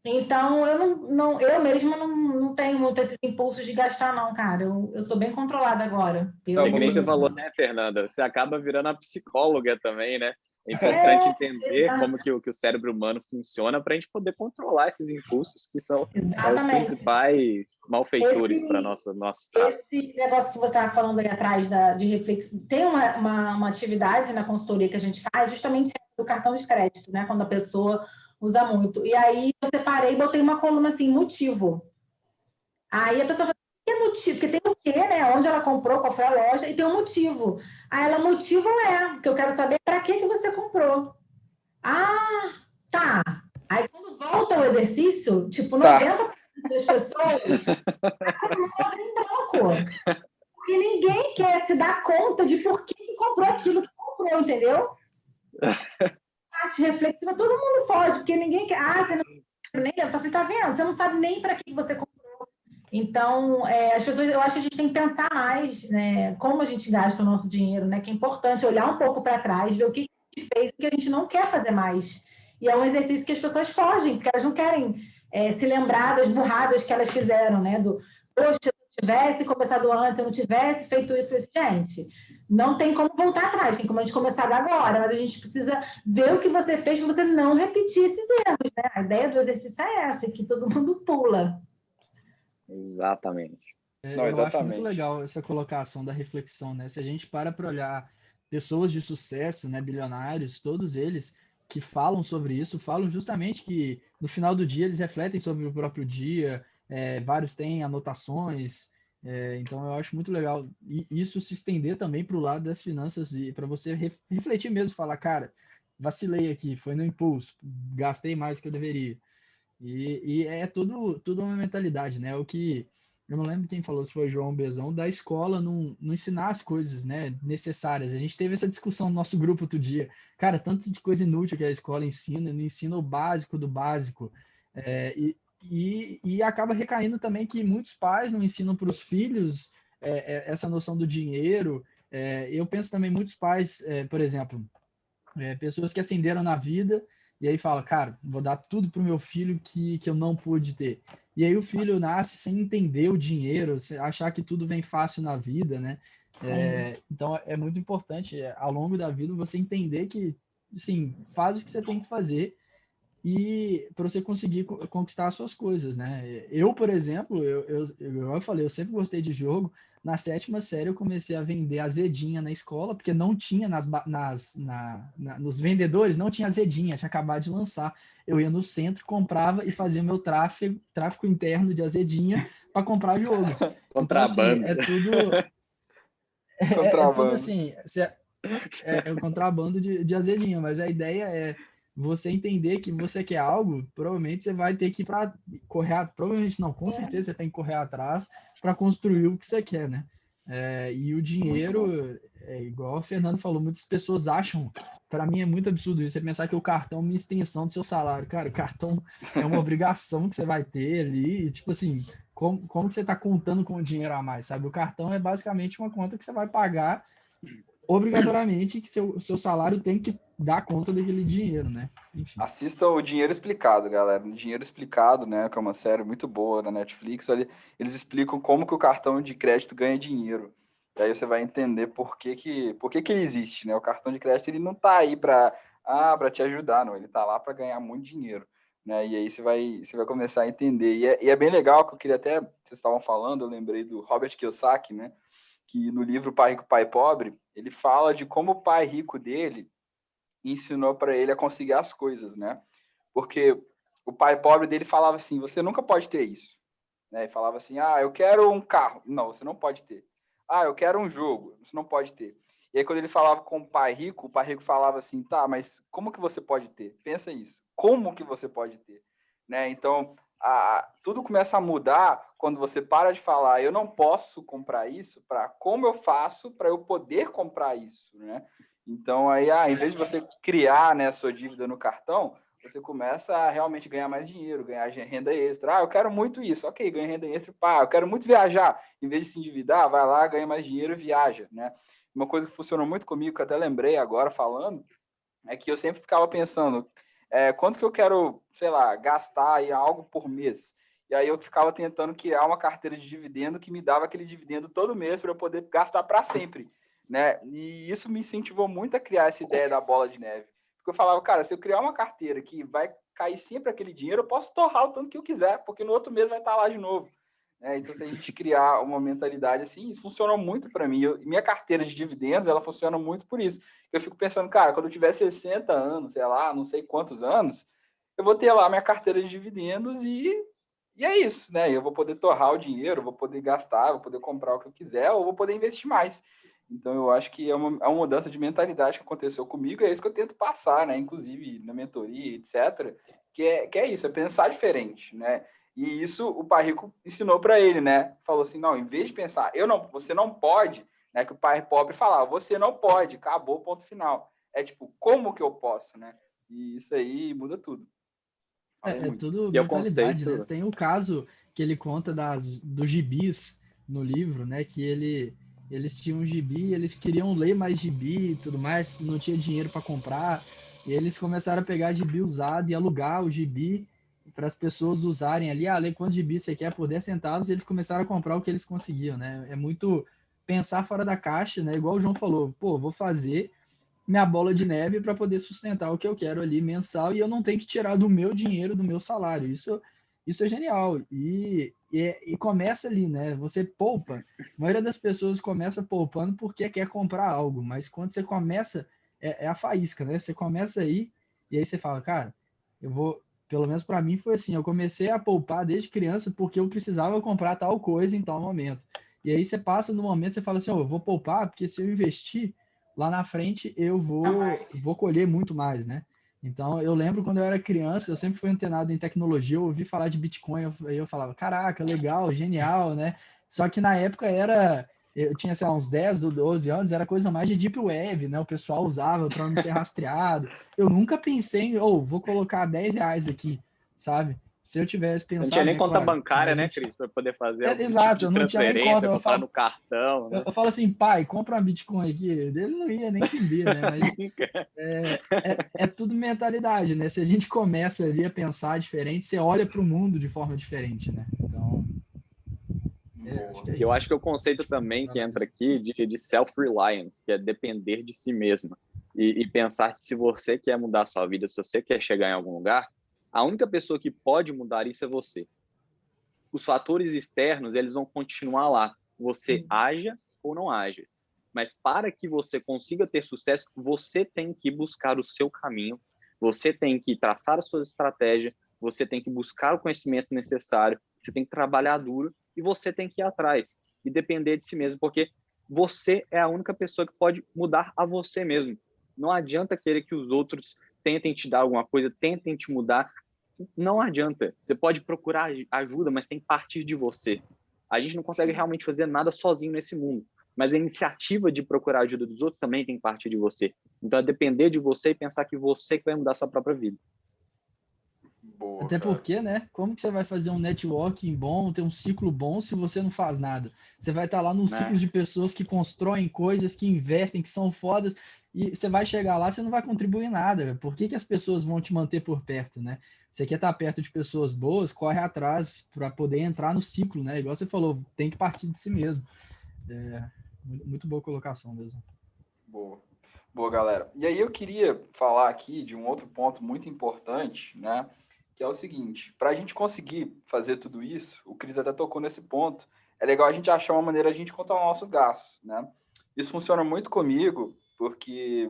Então, eu mesma não tenho muito esses impulsos de gastar, não, cara. Eu sou bem controlada agora. É que nem você falou, né, Fernanda? Você acaba virando a psicóloga também, né? É importante entender como que o cérebro humano funciona para a gente poder controlar esses impulsos que são os principais malfeitores para nosso trato. Esse negócio que você estava falando aí atrás de reflexão, tem uma atividade na consultoria que a gente faz justamente do cartão de crédito, né? Quando a pessoa usa muito. E aí eu separei e botei uma coluna assim, motivo. Aí a pessoa fala: que motivo? Porque tem o quê, né? Onde ela comprou, qual foi a loja, e tem um motivo. Aí ela, motivo porque eu quero saber para que você comprou. Tá. Aí quando volta o exercício, tipo, 90% das pessoas acumulam em branco. Porque ninguém quer se dar conta de por que comprou aquilo que comprou, entendeu? Parte reflexiva, todo mundo foge, porque ninguém quer. Você não nem lembra. Você tá vendo? Você não sabe nem para que você comprou. Então, as pessoas, eu acho que a gente tem que pensar mais, né, como a gente gasta o nosso dinheiro, né? Que é importante olhar um pouco para trás, ver o que a gente fez e o que a gente não quer fazer mais. E é um exercício que as pessoas fogem, porque elas não querem se lembrar das burradas que elas fizeram, né? Poxa, se eu tivesse começado antes, se eu não tivesse feito isso, gente, não tem como voltar atrás, tem como a gente começar agora, mas a gente precisa ver o que você fez para você não repetir esses erros, né? A ideia do exercício é essa, que todo mundo pula. Exatamente. Eu acho muito legal essa colocação da reflexão, né? Se a gente para olhar pessoas de sucesso, né, bilionários, todos eles que falam sobre isso, falam justamente que no final do dia eles refletem sobre o próprio dia, vários têm anotações, então eu acho muito legal isso se estender também para o lado das finanças e para você refletir mesmo, falar, cara, vacilei aqui, foi no impulso, gastei mais do que eu deveria. E é tudo uma mentalidade, né? O que eu não lembro quem falou, se foi João Bezão, da escola não ensinar as coisas, né, necessárias. A gente teve essa discussão no nosso grupo outro dia. Cara, tanto de coisa inútil que a escola ensina, não ensina o básico do básico. E acaba recaindo também que muitos pais não ensinam para os filhos essa noção do dinheiro. Eu penso também muitos pais, por exemplo, pessoas que ascenderam na vida e aí fala, cara, vou dar tudo pro meu filho que eu não pude ter. E aí o filho nasce sem entender o dinheiro, achar que tudo vem fácil na vida, né? Então é muito importante, ao longo da vida, você entender que, assim, faz o que você tem que fazer e para você conseguir conquistar as suas coisas, né? Eu, por exemplo, eu falei, eu sempre gostei de jogo. Na 7ª série eu comecei a vender azedinha na escola, porque não tinha nos vendedores, não tinha azedinha, tinha acabado de lançar. Eu ia no centro, comprava e fazia meu tráfico interno de azedinha para comprar jogo. Contrabando. Então, assim, tudo assim, é um contrabando de azedinha, mas a ideia é você entender que você quer algo, provavelmente você vai ter que ir para correr, provavelmente não, com certeza você tem que correr atrás para construir o que você quer, né? E o dinheiro, igual o Fernando falou, muitas pessoas acham, para mim é muito absurdo isso, você pensar que o cartão é uma extensão do seu salário. Cara, o cartão é uma obrigação que você vai ter ali, e, tipo assim, como que você está contando com o dinheiro a mais, sabe? O cartão é basicamente uma conta que você vai pagar obrigatoriamente que seu salário tem que dar conta daquele dinheiro, né? Enfim. Assista o Dinheiro Explicado, galera. O Dinheiro Explicado, né? Que é uma série muito boa da Netflix. Ali, eles explicam como que o cartão de crédito ganha dinheiro. E aí você vai entender por que ele existe, né? O cartão de crédito ele não tá aí para te ajudar, não. Ele tá lá para ganhar muito dinheiro, né? E aí você vai começar a entender. E é bem legal que eu queria até, vocês estavam falando, eu lembrei do Robert Kiyosaki, né? Que no livro Pai Rico, Pai Pobre, ele fala de como o pai rico dele ensinou para ele a conseguir as coisas, né? Porque o pai pobre dele falava assim: você nunca pode ter isso, né? Ele falava assim: eu quero um carro. Não, você não pode ter. Eu quero um jogo. Você não pode ter. E aí, quando ele falava com o pai rico falava assim: tá, mas como que você pode ter? Pensa isso. Como que você pode ter? Né? Então, tudo começa a mudar quando você para de falar: eu não posso comprar isso, para como eu faço para eu poder comprar isso, né? Então, aí, em vez de você criar, né, a sua dívida no cartão, você começa a realmente ganhar mais dinheiro, ganhar renda extra. Eu quero muito isso. Ok, ganha renda extra. Eu quero muito viajar. Em vez de se endividar, vai lá, ganha mais dinheiro e viaja, né? Uma coisa que funcionou muito comigo, que eu até lembrei agora falando, é que eu sempre ficava pensando, quanto que eu quero, sei lá, gastar aí algo por mês? E aí eu ficava tentando criar uma carteira de dividendo que me dava aquele dividendo todo mês para eu poder gastar para sempre, né? E isso me incentivou muito a criar essa ideia da bola de neve. Porque eu falava, cara, se eu criar uma carteira que vai cair sempre aquele dinheiro, eu posso torrar o tanto que eu quiser, porque no outro mês vai estar lá de novo. Então, se a gente criar uma mentalidade assim, isso funcionou muito para mim. Minha carteira de dividendos, ela funciona muito por isso. Eu fico pensando, cara, quando eu tiver 60 anos, sei lá, não sei quantos anos, eu vou ter lá minha carteira de dividendos e é isso, né? Eu vou poder torrar o dinheiro, vou poder gastar, vou poder comprar o que eu quiser, ou vou poder investir mais. Então, eu acho que é uma mudança de mentalidade que aconteceu comigo, e é isso que eu tento passar, né? Inclusive na mentoria, etc., que é isso, é pensar diferente, né? E isso o pai rico ensinou para ele, né? Falou assim, não, em vez de pensar, você não pode, né? Que o pai pobre falava, você não pode, acabou, ponto final. É tipo, como que eu posso, né? E isso aí muda tudo. Falei É muito. tudo E é o mentalidade, né? conceito, Tem o caso que ele conta dos gibis no livro, né? Que eles tinham um gibi, eles queriam ler mais gibi e tudo mais, não tinha dinheiro para comprar, e eles começaram a pegar gibi usado e alugar o gibi para as pessoas usarem ali, lê quanto gibi você quer por 10 centavos, e eles começaram a comprar o que eles conseguiam, né? É muito pensar fora da caixa, né? Igual o João falou, pô, vou fazer minha bola de neve para poder sustentar o que eu quero ali mensal e eu não tenho que tirar do meu dinheiro, do meu salário. Isso é genial. E começa ali, né? Você poupa. A maioria das pessoas começa poupando porque quer comprar algo, mas quando você começa, é a faísca, né? Você começa aí e aí você fala, cara, eu vou. Pelo menos para mim foi assim, eu comecei a poupar desde criança porque eu precisava comprar tal coisa em tal momento. E aí você passa no momento, você fala assim, eu vou poupar porque se eu investir, lá na frente eu vou colher muito mais, né? Então, eu lembro quando eu era criança, eu sempre fui antenado em tecnologia, eu ouvi falar de Bitcoin, aí eu falava, caraca, legal, genial, né? Só que na época eu tinha, sei lá, uns 10 ou 12 anos, era coisa mais de Deep Web, né? O pessoal usava para não ser rastreado. Eu nunca pensei em, vou colocar R$ 10 aqui, sabe? Se eu tivesse não tinha pensado, nem né, conta claro, bancária, mas né, Cris, para poder fazer algum tipo exato, de eu não tinha nem conta, transferência, comprar no cartão, né? eu falo assim, pai, compra uma Bitcoin aqui. Ele não ia nem entender, né? Mas é tudo mentalidade, né? Se a gente começa ali a pensar diferente, você olha para o mundo de forma diferente, né? Então, acho que é Eu isso. acho que o conceito também que entra aqui de self-reliance, que é depender de si mesmo. E pensar que se você quer mudar a sua vida, se você quer chegar em algum lugar, a única pessoa que pode mudar isso é você. Os fatores externos, eles vão continuar lá. Você haja ou não haja. Mas para que você consiga ter sucesso, você tem que buscar o seu caminho, você tem que traçar a sua estratégia, você tem que buscar o conhecimento necessário, você tem que trabalhar duro e você tem que ir atrás e depender de si mesmo, porque você é a única pessoa que pode mudar a você mesmo. Não adianta querer que os outros tentem te dar alguma coisa, tentem te mudar. Não adianta. Você pode procurar ajuda, mas tem que partir de você. A gente não consegue realmente fazer nada sozinho nesse mundo, mas a iniciativa de procurar ajuda dos outros também tem que partir de você. Então é depender de você e pensar que você que vai mudar a sua própria vida. Boa, Até cara. porque, né? Como que você vai fazer um networking bom, ter um ciclo bom, se você não faz nada? Você vai estar lá num ciclo de pessoas que constroem coisas, que investem, que são fodas, e você vai chegar lá, você não vai contribuir nada. Por que que as pessoas vão te manter por perto, né? Você quer estar perto de pessoas boas, corre atrás para poder entrar no ciclo, né? Igual você falou, tem que partir de si mesmo. Muito boa colocação mesmo. Boa. Boa, galera. E aí eu queria falar aqui de um outro ponto muito importante, né? Que é o seguinte, para a gente conseguir fazer tudo isso, o Cris até tocou nesse ponto, é legal a gente achar uma maneira de a gente controlar nossos gastos, né? Isso funciona muito comigo, porque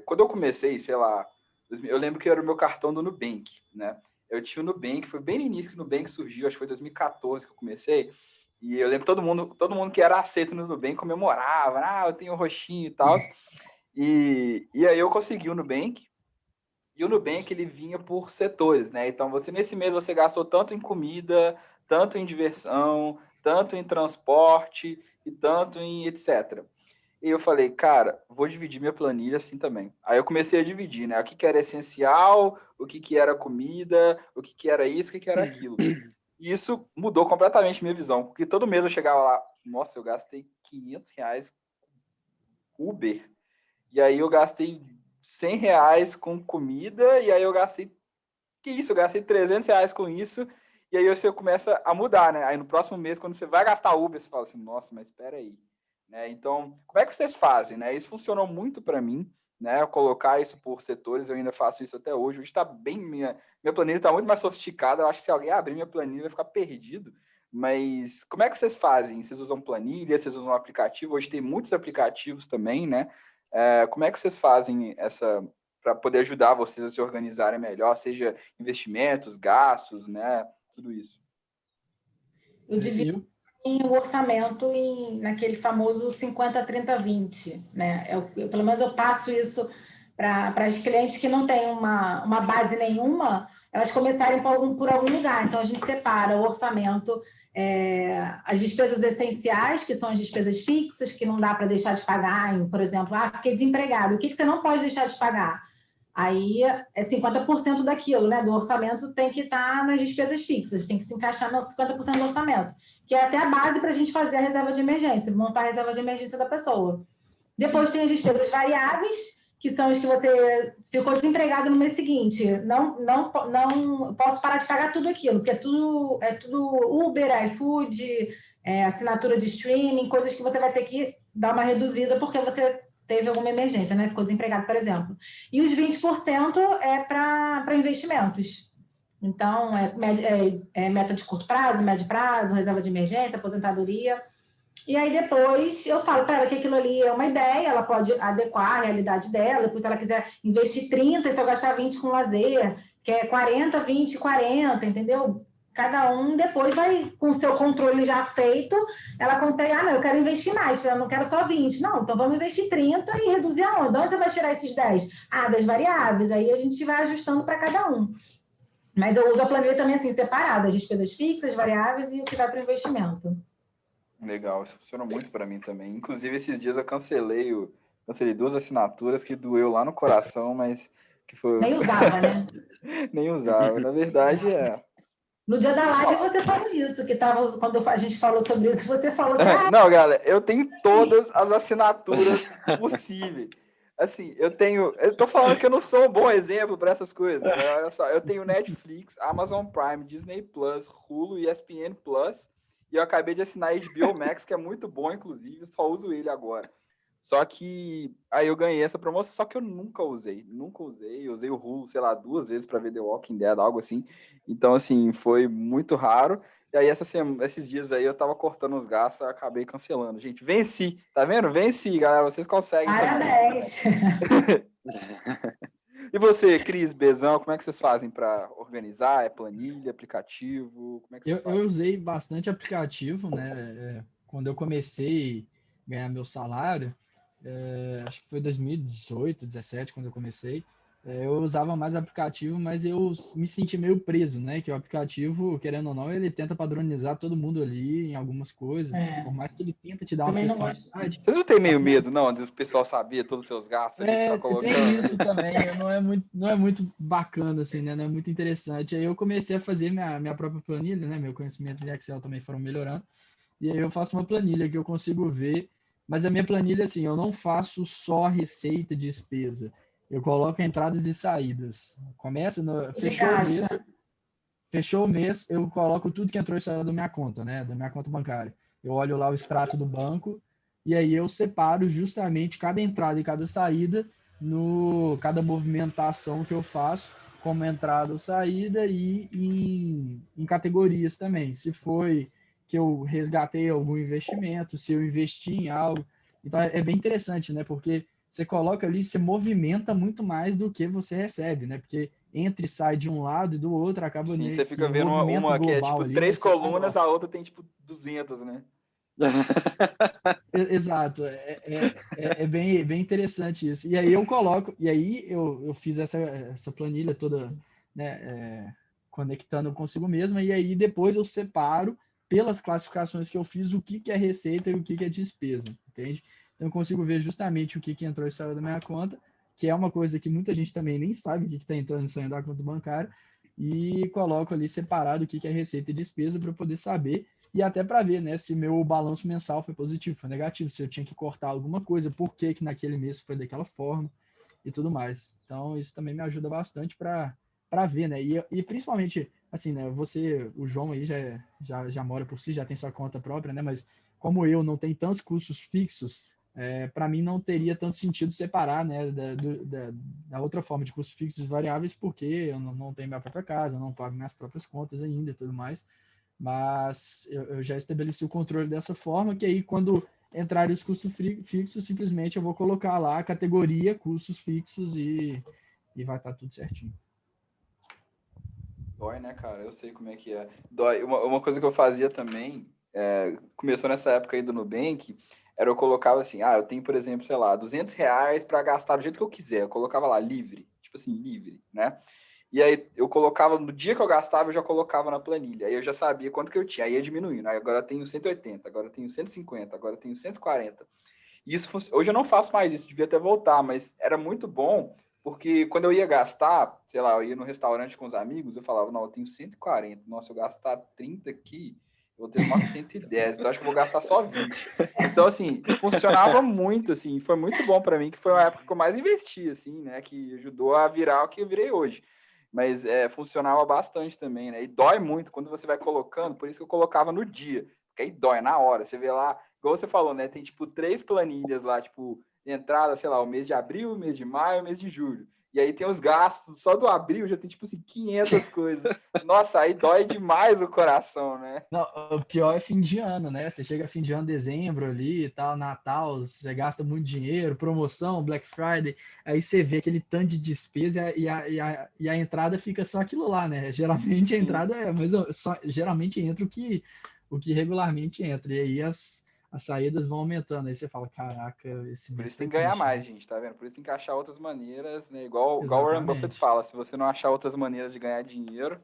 quando eu comecei, sei lá, eu lembro que era o meu cartão do Nubank, né? Eu tinha o Nubank, foi bem no início que o Nubank surgiu, acho que foi 2014 que eu comecei, e eu lembro todo mundo que era aceito no Nubank comemorava, eu tenho um roxinho e tal. E aí eu consegui o Nubank, e o Nubank ele vinha por setores, né? Então você nesse mês você gastou tanto em comida, tanto em diversão, tanto em transporte e tanto em etc. E eu falei, cara, vou dividir minha planilha assim também. Aí eu comecei a dividir, né? O que que era essencial, o que que era comida, o que que era isso, o que que era aquilo. E isso mudou completamente minha visão, porque todo mês eu chegava lá, nossa, eu gastei R$ 500 Uber. E aí eu gastei R$ 100 com comida, e aí eu gastei, que isso, eu gastei R$ 300 com isso, e aí você começa a mudar, né? Aí no próximo mês, quando você vai gastar Uber, você fala assim, nossa, mas espera aí. Né? Então, como é que vocês fazem? Né? Isso funcionou muito para mim, né? Eu colocar isso por setores, eu ainda faço isso até hoje. Hoje está bem, minha planilha está muito mais sofisticada, eu acho que se alguém abrir minha planilha vai ficar perdido. Mas como é que vocês fazem? Vocês usam planilha, vocês usam um aplicativo? Hoje tem muitos aplicativos também, né? Como é que vocês fazem essa para poder ajudar vocês a se organizarem melhor, seja investimentos, gastos, né? Tudo isso. Eu divido o orçamento naquele famoso 50-30-20, né? Pelo menos eu passo isso para as clientes que não têm uma base nenhuma, elas começarem por algum lugar. Então, a gente separa o orçamento, as despesas essenciais, que são as despesas fixas, que não dá para deixar de pagar, por exemplo, fiquei desempregado, o que você não pode deixar de pagar? Aí é 50% daquilo, né? Do orçamento tem que estar nas despesas fixas, tem que se encaixar no 50% do orçamento, que é até a base para a gente fazer a reserva de emergência, montar a reserva de emergência da pessoa. Depois tem as despesas variáveis, que são as que você ficou desempregado no mês seguinte. Não posso parar de pagar tudo aquilo, porque é tudo Uber, iFood, assinatura de streaming, coisas que você vai ter que dar uma reduzida porque você teve alguma emergência, né? Ficou desempregado, por exemplo. E os 20% é para investimentos. Então, meta de curto prazo, médio prazo, reserva de emergência, aposentadoria. E aí depois eu falo para ela que aquilo ali é uma ideia, ela pode adequar a realidade dela, depois se ela quiser investir 30, se eu gastar 20 com lazer, que é 40, 20, 40, entendeu? Cada um depois vai, com o seu controle já feito, ela consegue, não, eu quero investir mais, eu não quero só 20. Não, então vamos investir 30 e reduzir aonde? De onde você vai tirar esses 10? Das variáveis, aí a gente vai ajustando para cada um. Mas eu uso a planilha também assim, separada, as despesas fixas, variáveis e o que vai para o investimento. Legal, isso funciona muito para mim também. Inclusive, esses dias eu cancelei 2 assinaturas que doeu lá no coração, mas que foi. Nem usava, né? Nem usava. Na verdade, No dia da live você falou isso, que tava, quando a gente falou sobre isso, você falou assim, Não, galera, eu tenho todas as assinaturas possíveis. Assim, eu tô falando que eu não sou um bom exemplo para essas coisas, né? Olha só, eu tenho Netflix, Amazon Prime, Disney Plus, Hulu, ESPN Plus, e eu acabei de assinar HBO Max, que é muito bom, inclusive, só uso ele agora. Só que aí eu ganhei essa promoção, só que eu nunca usei. Eu usei o Hulu, sei lá, 2 vezes para ver The Walking Dead, algo assim. Então, assim, foi muito raro. E aí, esses dias aí, eu tava cortando os gastos, eu acabei cancelando. Gente, venci, tá vendo? Venci, galera, vocês conseguem também. parabéns. E você, Cris, Bezão, como é que vocês fazem para organizar? É planilha, aplicativo? Como é que vocês Eu fazem? usei bastante aplicativo, né? Quando eu comecei a ganhar meu salário, acho que foi 2018, 2017, quando eu comecei. Eu usava mais aplicativo, mas eu me senti meio preso, né? Que o aplicativo, querendo ou não, ele tenta padronizar todo mundo ali em algumas coisas, por mais que ele tenta te dar uma Também não gosto. flexibilidade. Vocês não têm meio medo, não, de o pessoal saber todos os seus gastos ali, ficar Tem colocando? isso também, não é muito bacana, assim, né? Não é muito interessante. Aí eu comecei a fazer minha própria planilha, né? Meus conhecimentos em Excel também foram melhorando. E aí eu faço uma planilha que eu consigo ver, mas a minha planilha, assim, eu não faço só receita e despesa. Eu coloco entradas e saídas. Começa no, De caixa. fechou o mês, eu coloco tudo que entrou e saiu da minha conta, né? Da minha conta bancária. Eu olho lá o extrato do banco e aí eu separo justamente cada entrada e cada saída no cada movimentação que eu faço como entrada ou saída e em categorias também. Se foi que eu resgatei algum investimento, se eu investi em algo. Então é bem interessante, né? Porque você coloca ali, você movimenta muito mais do que você recebe, né? Porque entra e sai de um lado e do outro, acaba Sim, né, você fica que o vendo movimento uma que é global tipo ali vai 3 ser colunas, maior. a outra tem tipo 200, né? Exato, é bem interessante isso. E aí eu coloco, e aí eu fiz essa planilha toda, né, conectando consigo mesma, e aí depois eu separo pelas classificações que eu fiz o que é receita e o que é despesa, entende? Então eu consigo ver justamente o que entrou e saiu da minha conta, que é uma coisa que muita gente também nem sabe o que está entrando e saindo da conta bancária, e coloco ali separado o que é receita e despesa para poder saber e até para ver, né, se meu balanço mensal foi positivo, foi negativo, se eu tinha que cortar alguma coisa, por que naquele mês foi daquela forma e tudo mais. Então, isso também me ajuda bastante para ver, né? E principalmente, assim, né, você, o João aí já mora por si, já tem sua conta própria, né? Mas como eu não tenho tantos custos fixos, para mim não teria tanto sentido separar, né, da outra forma de custos fixos e variáveis, porque eu não tenho minha própria casa, eu não pago minhas próprias contas ainda e tudo mais. Mas eu já estabeleci o controle dessa forma, que aí quando entrarem os custos fixos, simplesmente eu vou colocar lá a categoria custos fixos e vai estar tudo certinho. Dói, né, cara? Eu sei como é que é. Dói. Uma coisa que eu fazia também, começou nessa época aí do Nubank, era eu colocava assim, eu tenho, por exemplo, sei lá, R$ 200 para gastar do jeito que eu quiser. Eu colocava lá, livre, tipo assim, livre, né? E aí eu colocava, no dia que eu gastava, eu já colocava na planilha. Aí eu já sabia quanto que eu tinha. Aí ia diminuindo. Aí agora eu tenho 180, agora eu tenho 150, agora eu tenho 140. E isso, hoje eu não faço mais isso, devia até voltar, mas era muito bom, porque quando eu ia gastar, sei lá, eu ia no restaurante com os amigos, eu falava, não, eu tenho 140. Nossa, eu gastar 30 aqui, eu vou ter mais 110, então acho que eu vou gastar só 20. Então, assim, funcionava muito, assim, foi muito bom para mim, que foi uma época que eu mais investi, assim, né, que ajudou a virar o que eu virei hoje. Mas funcionava bastante também, né? E dói muito quando você vai colocando, por isso que eu colocava no dia, porque aí dói na hora. Você vê lá, igual você falou, né? Tem tipo 3 planilhas lá, tipo, de entrada, sei lá, o mês de abril, o mês de maio, o mês de julho. E aí tem os gastos, só do abril já tem tipo assim 500 coisas. Nossa, aí dói demais o coração, né? Não, o pior é fim de ano, né? Você chega fim de ano, dezembro ali e tal, Natal, você gasta muito dinheiro, promoção, Black Friday, aí você vê aquele tanto de despesa e a entrada fica só aquilo lá, né? Geralmente a Sim. entrada geralmente entra o que regularmente entra, e aí as saídas vão aumentando. Aí você fala, caraca, esse Por mês isso tem foi que ganhar triste, mais, né? gente, tá vendo? Por isso tem que achar outras maneiras, né? Igual o Warren Buffett Exatamente. fala, se você não achar outras maneiras de ganhar dinheiro,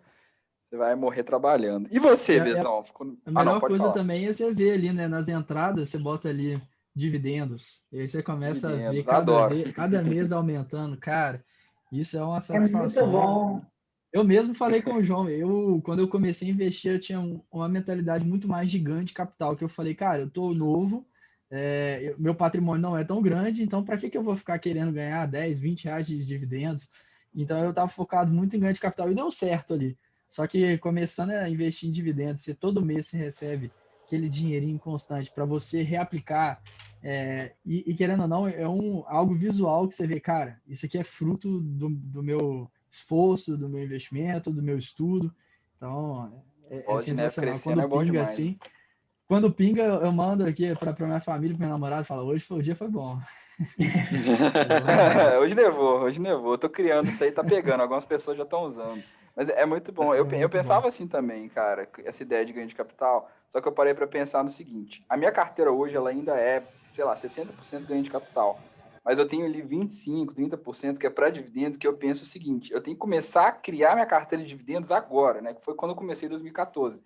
você vai morrer trabalhando. E você, É, é Bezão? A Ah, não, melhor pode coisa falar. também é você ver ali, né, nas entradas, você bota ali dividendos, e aí você começa a ver Dividendos, adoro. cada mês aumentando, cara, isso é uma É muito satisfação. bom. Eu mesmo falei com o João, quando eu comecei a investir, eu tinha uma mentalidade muito mais gigante de capital, que eu falei, cara, eu tô novo, meu patrimônio não é tão grande, então para que eu vou ficar querendo ganhar 10, 20 reais de dividendos? Então eu estava focado muito em ganho de capital e deu certo ali. Só que começando a investir em dividendos, você todo mês você recebe aquele dinheirinho constante para você reaplicar, e querendo ou não, é algo visual que você vê, cara, isso aqui é fruto do meu esforço, do meu investimento, do meu estudo. Então, é Bola de neve sensacional. crescendo Quando é bom pinga demais, né? assim, quando pinga, eu mando aqui para minha família, para minha namorada, falo, hoje foi o dia, foi bom. Foi bom demais. Hoje nevou, hoje nevou. Eu tô criando isso aí, tá pegando. Algumas pessoas já estão usando. Mas é muito bom. Eu, É eu muito bom. pensava assim também, cara, essa ideia de ganho de capital. Só que eu parei para pensar no seguinte: a minha carteira hoje, ela ainda é, sei lá, 60% ganho de capital. mas eu tenho ali 25%, 30% que é para dividendo, que eu penso o seguinte, eu tenho que começar a criar minha carteira de dividendos agora, né? Que foi quando eu comecei em 2014.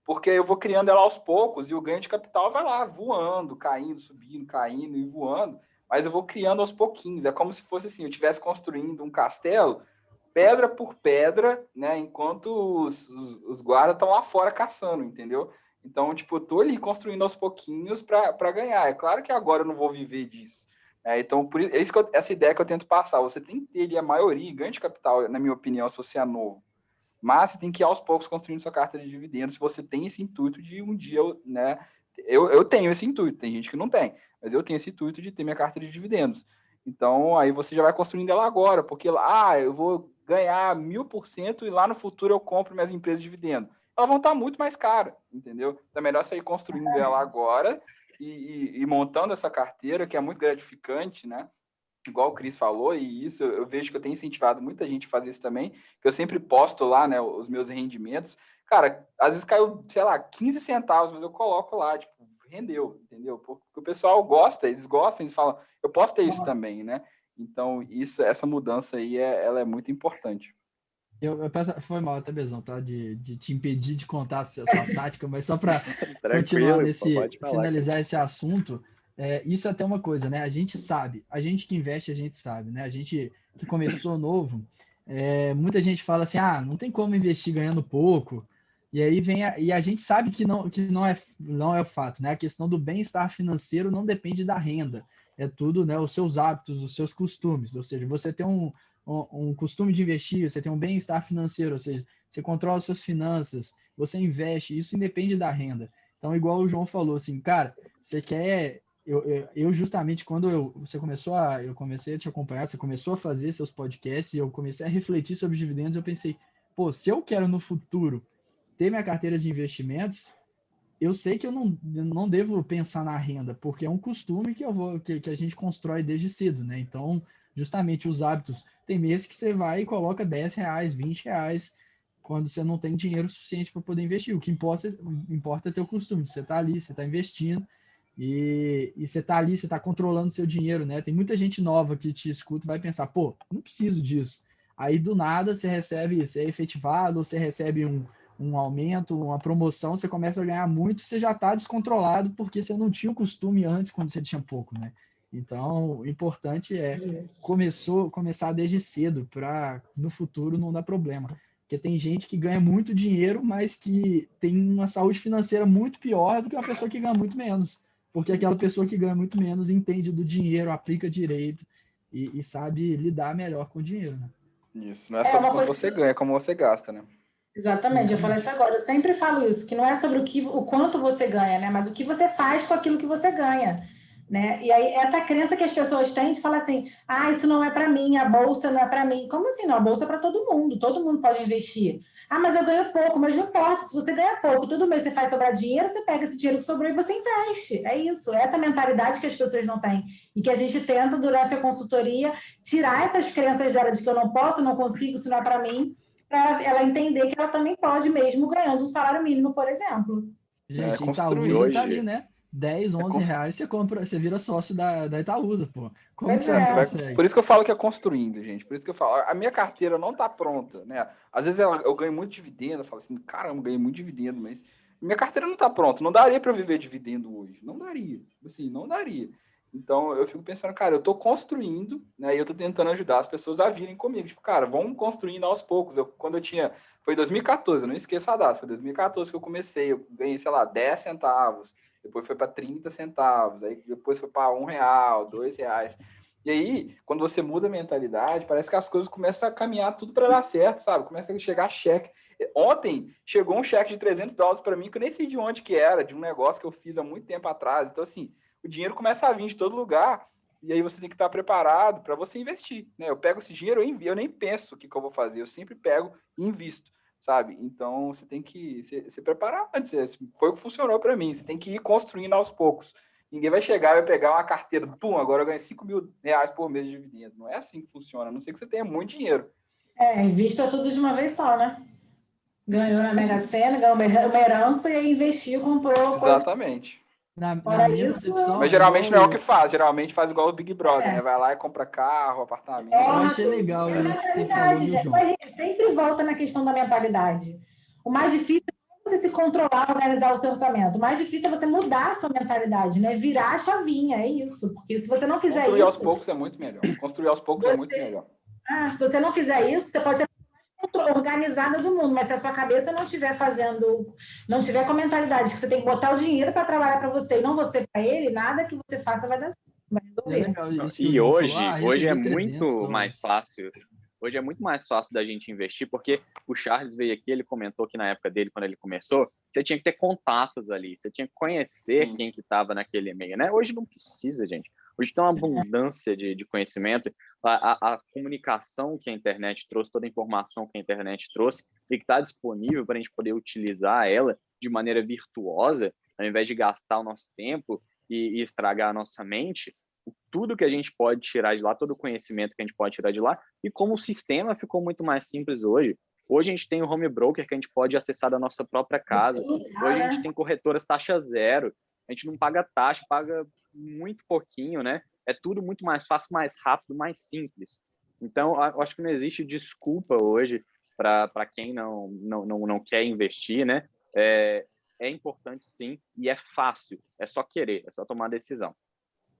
Porque eu vou criando ela aos poucos e o ganho de capital vai lá, voando, caindo, subindo, caindo e voando, mas eu vou criando aos pouquinhos. É como se fosse assim, eu estivesse construindo um castelo, pedra por pedra, né? Enquanto os guardas estão lá fora caçando, entendeu? Então, tipo, eu tô ali construindo aos pouquinhos para ganhar. É claro que agora eu não vou viver disso. Então, é isso essa ideia que eu tento passar. Você tem que ter ali a maioria, ganho de capital, na minha opinião, se você é novo. Mas você tem que ir aos poucos construindo sua carteira de dividendos se você tem esse intuito de um dia, né? Eu tenho esse intuito, tem gente que não tem, mas eu tenho esse intuito de ter minha carteira de dividendos. Então, aí você já vai construindo ela agora, porque eu vou ganhar 1000% e lá no futuro eu compro minhas empresas de dividendo. Elas vão estar muito mais caras, entendeu? Então é melhor sair construindo ela agora e montando essa carteira, que é muito gratificante, né? Igual o Cris falou, e isso eu vejo que eu tenho incentivado muita gente a fazer isso também, que eu sempre posto lá, né, os meus rendimentos. Cara, às vezes caiu, sei lá, 15 centavos, mas eu coloco lá, tipo, rendeu, entendeu? Porque o pessoal gosta, eles gostam, eles falam, eu posso ter isso também, né? Então, essa mudança aí, ela é muito importante. Eu peço, foi mal até, Bezão, tá? De te impedir de contar a sua tática, mas só para continuar finalizar esse assunto, isso é até uma coisa, né? A gente sabe, a gente que investe, a gente sabe, né? A gente que começou novo, muita gente fala assim, não tem como investir ganhando pouco, e aí e a gente sabe que não é o fato, né? A questão do bem-estar financeiro não depende da renda, é tudo, né? Os seus hábitos, os seus costumes, ou seja, você tem um costume de investir, você tem um bem-estar financeiro, ou seja, você controla suas finanças, você investe, isso independe da renda. Então, igual o João falou, assim, cara, você quer... Eu justamente, quando eu comecei a te acompanhar, você começou a fazer seus podcasts, e eu comecei a refletir sobre dividendos, eu pensei, pô, se eu quero no futuro ter minha carteira de investimentos, eu sei que eu não devo pensar na renda, porque é um costume que a gente constrói desde cedo, né? Então, justamente os hábitos, tem mês que você vai e coloca R$10, R$20, quando você não tem dinheiro suficiente para poder investir. O que importa é ter o costume, você está ali, você está investindo, e você está ali, você está controlando seu dinheiro, né? Tem muita gente nova que te escuta e vai pensar, pô, não preciso disso. Aí, do nada, você é efetivado, você recebe um aumento, uma promoção, você começa a ganhar muito, você já está descontrolado porque você não tinha o costume antes quando você tinha pouco, né? Então, o importante é começar desde cedo para no futuro não dar problema. Porque tem gente que ganha muito dinheiro, mas que tem uma saúde financeira muito pior do que uma pessoa que ganha muito menos. Porque aquela pessoa que ganha muito menos entende do dinheiro, aplica direito e sabe lidar melhor com o dinheiro, né? Isso, não é só quanto você ganha, é como você gasta, né? Exatamente, eu falei isso agora. Eu sempre falo isso, que não é sobre o quanto você ganha, né? Mas o que você faz com aquilo que você ganha, né? E aí, essa crença que as pessoas têm de falar assim, isso não é para mim, a bolsa não é para mim. Como assim? Não, a bolsa é para todo mundo pode investir. Mas eu ganho pouco, mas não importa, se você ganha pouco, todo mês você faz sobrar dinheiro, você pega esse dinheiro que sobrou e você investe. É isso, essa mentalidade que as pessoas não têm. E que a gente tenta, durante a consultoria, tirar essas crenças dela de que eu não posso, não consigo, isso não é para mim, para ela entender que ela também pode, mesmo ganhando um salário mínimo, por exemplo. Gente, Itaúsa tá ali, né? 10, 11 reais, você vira sócio da Itaúsa, pô. Como que você consegue? Por isso que eu falo que é construindo, gente. Por isso que eu falo, a minha carteira não tá pronta, né? Às vezes eu ganho muito dividendo, eu falo assim, caramba, ganhei muito dividendo, mas minha carteira não tá pronta. Não daria para eu viver dividendo hoje. Não daria. Assim, não daria. Então, eu fico pensando, cara, eu tô construindo, né? E eu tô tentando ajudar as pessoas a virem comigo. Tipo, cara, vamos construindo aos poucos. Foi 2014, eu não esqueço a data. Foi 2014 que eu comecei. Eu ganhei, sei lá, 10 centavos. Depois foi para 30 centavos. Aí depois foi para R$1, R$2. E aí, quando você muda a mentalidade, parece que as coisas começam a caminhar tudo para dar certo, sabe? Começa a chegar cheque. Ontem chegou um cheque de $300 para mim, que eu nem sei de onde que era, de um negócio que eu fiz há muito tempo atrás. Então, assim, o dinheiro começa a vir de todo lugar, e aí você tem que estar preparado para você investir, né? Eu pego esse dinheiro, eu nem penso o que eu vou fazer, eu sempre pego e invisto, sabe? Então, você tem que se preparar antes. Foi o que funcionou para mim, você tem que ir construindo aos poucos. Ninguém vai chegar e vai pegar uma carteira, pum, agora eu ganho R$5.000 por mês de dividendo. Não é assim que funciona, a não ser que você tenha muito dinheiro. Invista tudo de uma vez só, né? Ganhou na Mega Sena, ganhou uma herança e aí investiu, comprou. Exatamente. Na Fora minha isso, concepção, Mas é geralmente não é o que igual. faz, geralmente faz igual o Big Brother, é, né? Vai lá e compra carro, apartamento. Eu torna achei tudo legal na isso que você falou, mentalidade, viu, gente. João? Mas, gente, sempre volta na questão da mentalidade. O mais difícil não é você se controlar, organizar o seu orçamento. O mais difícil é você mudar a sua mentalidade, né? Virar a chavinha, é isso. Porque se você não fizer Construir aos isso, poucos é muito melhor. Construir aos poucos é muito melhor. se você não fizer isso, você pode ser a mais organizada do mundo, mas se a sua cabeça não estiver fazendo, não tiver com a mentalidade que você tem que botar o dinheiro para trabalhar para você e não você para ele, nada que você faça vai dar certo, vai E é resolver. legal isso que o E João falou. hoje é Recebi muito mais $300. fácil. Hoje é muito mais fácil da gente investir, porque o Charles veio aqui, ele comentou que na época dele, quando ele começou, você tinha que ter contatos ali, você tinha que conhecer Sim. quem que estava naquele meio, né? Hoje não precisa, gente. Hoje tem uma abundância de conhecimento, a comunicação que a internet trouxe, toda a informação que a internet trouxe e que está disponível para a gente poder utilizar ela de maneira virtuosa, ao invés de gastar o nosso tempo e estragar a nossa mente, tudo que a gente pode tirar de lá, todo o conhecimento que a gente pode tirar de lá, e como o sistema ficou muito mais simples hoje. Hoje a gente tem o home broker que a gente pode acessar da nossa própria casa. Hoje a gente tem corretoras taxa zero. A gente não paga taxa, paga muito pouquinho, né? É tudo muito mais fácil, mais rápido, mais simples. Então, eu acho que não existe desculpa hoje para quem não quer investir, né? É importante sim, e é fácil. É só querer, é só tomar decisão.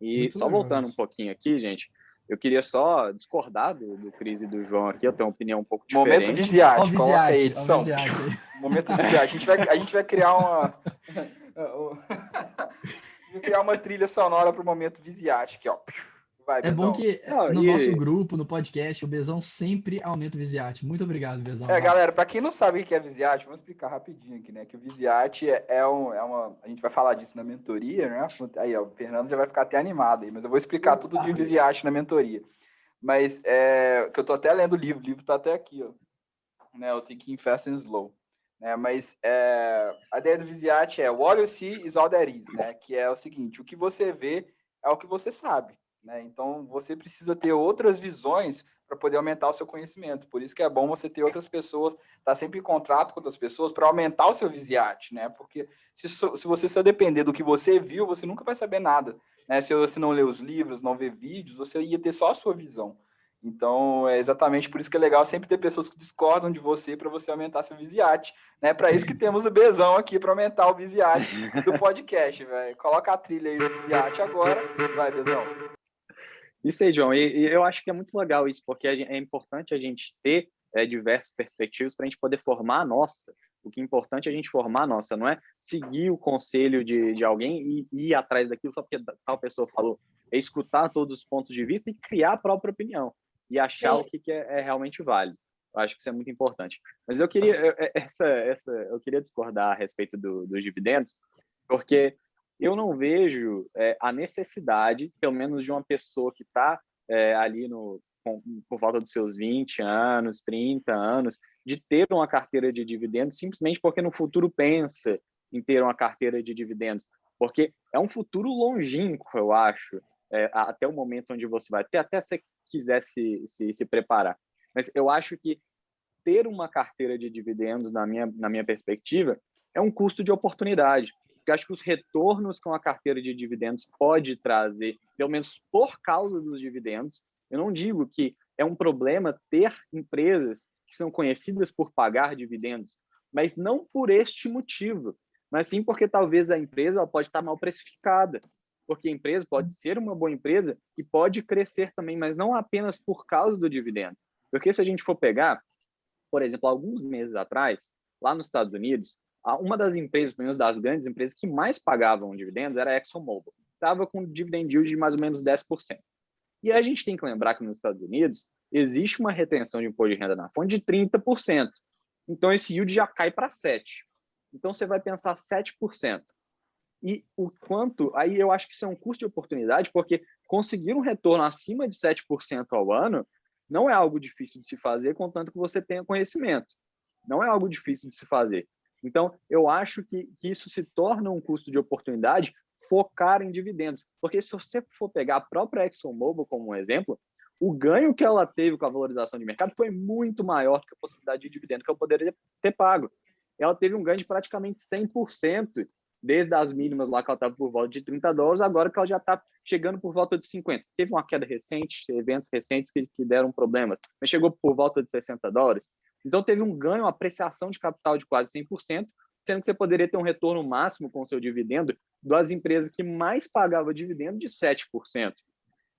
E Muito só legal voltando um isso. pouquinho aqui, gente, eu queria só discordar do Cris e do João aqui, eu tenho uma opinião um pouco Momento diferente. Viziate, coloca aí, Ó o edição. Viziate aí. Momento Viziate. A gente vai criar uma. Vou criar uma trilha sonora para o momento Viziate aqui, ó. Vai, É bom Bezão. que Não, no nosso grupo, no podcast, o Bezão sempre aumenta o Viziate. Muito obrigado, Bezão. Vai. Galera, para quem não sabe o que é Viziate, vamos explicar rapidinho aqui, né? Que o Viziate é uma. A gente vai falar disso na mentoria, né? Aí, ó, o Fernando já vai ficar até animado aí, mas eu vou explicar tudo de Viziate na mentoria. Mas que eu tô até lendo o livro tá até aqui, ó. Né? O Thinking Fast and Slow. Né? Mas a ideia do Viziate é what you see is all there is, né? Que é o seguinte: o que você vê é o que você sabe. Né? Então, você precisa ter outras visões para poder aumentar o seu conhecimento. Por isso que é bom você ter outras pessoas, estar sempre em contato com outras pessoas para aumentar o seu Viziate, né? Porque se você só depender do que você viu, você nunca vai saber nada. Né? Se você não ler os livros, não ver vídeos, você ia ter só a sua visão. Então, é exatamente por isso que é legal sempre ter pessoas que discordam de você para você aumentar seu Viziate, né? Para isso que temos o Bezão aqui para aumentar o Viziate do podcast, velho. Coloca a trilha aí do Viziate agora. Vai, Bezão. Isso aí, João, e eu acho que é muito legal isso, porque é importante a gente ter diversas perspectivas para a gente poder formar a nossa. O que é importante é a gente formar a nossa, não é seguir o conselho de alguém e ir atrás daquilo só porque tal pessoa falou. É escutar todos os pontos de vista e criar a própria opinião e achar o que é realmente válido. Eu acho que isso é muito importante. Mas eu queria eu queria discordar a respeito dos dividendos, porque eu não vejo a necessidade, pelo menos de uma pessoa que está ali por volta dos seus 20 anos, 30 anos, de ter uma carteira de dividendos simplesmente porque no futuro pensa em ter uma carteira de dividendos. Porque é um futuro longínquo, eu acho, até o momento onde você vai ter, até se quiser se preparar. Mas eu acho que ter uma carteira de dividendos, na minha perspectiva, é um custo de oportunidade. Porque acho que os retornos que uma carteira de dividendos pode trazer, pelo menos por causa dos dividendos, eu não digo que é um problema ter empresas que são conhecidas por pagar dividendos, mas não por este motivo, mas sim porque talvez a empresa ela pode estar mal precificada, porque a empresa pode ser uma boa empresa e pode crescer também, mas não apenas por causa do dividendo. Porque se a gente for pegar, por exemplo, alguns meses atrás, lá nos Estados Unidos, uma das empresas, pelo menos das grandes empresas que mais pagavam dividendos era a ExxonMobil. Estava com dividend yield de mais ou menos 10%. E a gente tem que lembrar que nos Estados Unidos existe uma retenção de imposto de renda na fonte de 30%. Então, esse yield já cai para 7%. Então, você vai pensar 7%. E o quanto... Aí eu acho que isso é um custo de oportunidade, porque conseguir um retorno acima de 7% ao ano não é algo difícil de se fazer, contanto que você tenha conhecimento. Não é algo difícil de se fazer. Então, eu acho que isso se torna um custo de oportunidade focar em dividendos. Porque se você for pegar a própria ExxonMobil como um exemplo, o ganho que ela teve com a valorização de mercado foi muito maior do que a possibilidade de dividendo que ela poderia ter pago. Ela teve um ganho de praticamente 100%, desde as mínimas lá que ela estava por volta de $30, agora que ela já está chegando por volta de 50. Teve uma queda recente, eventos recentes que deram problemas, mas chegou por volta de $60. Então teve um ganho, uma apreciação de capital de quase 100%, sendo que você poderia ter um retorno máximo com o seu dividendo das empresas que mais pagavam dividendo de 7%.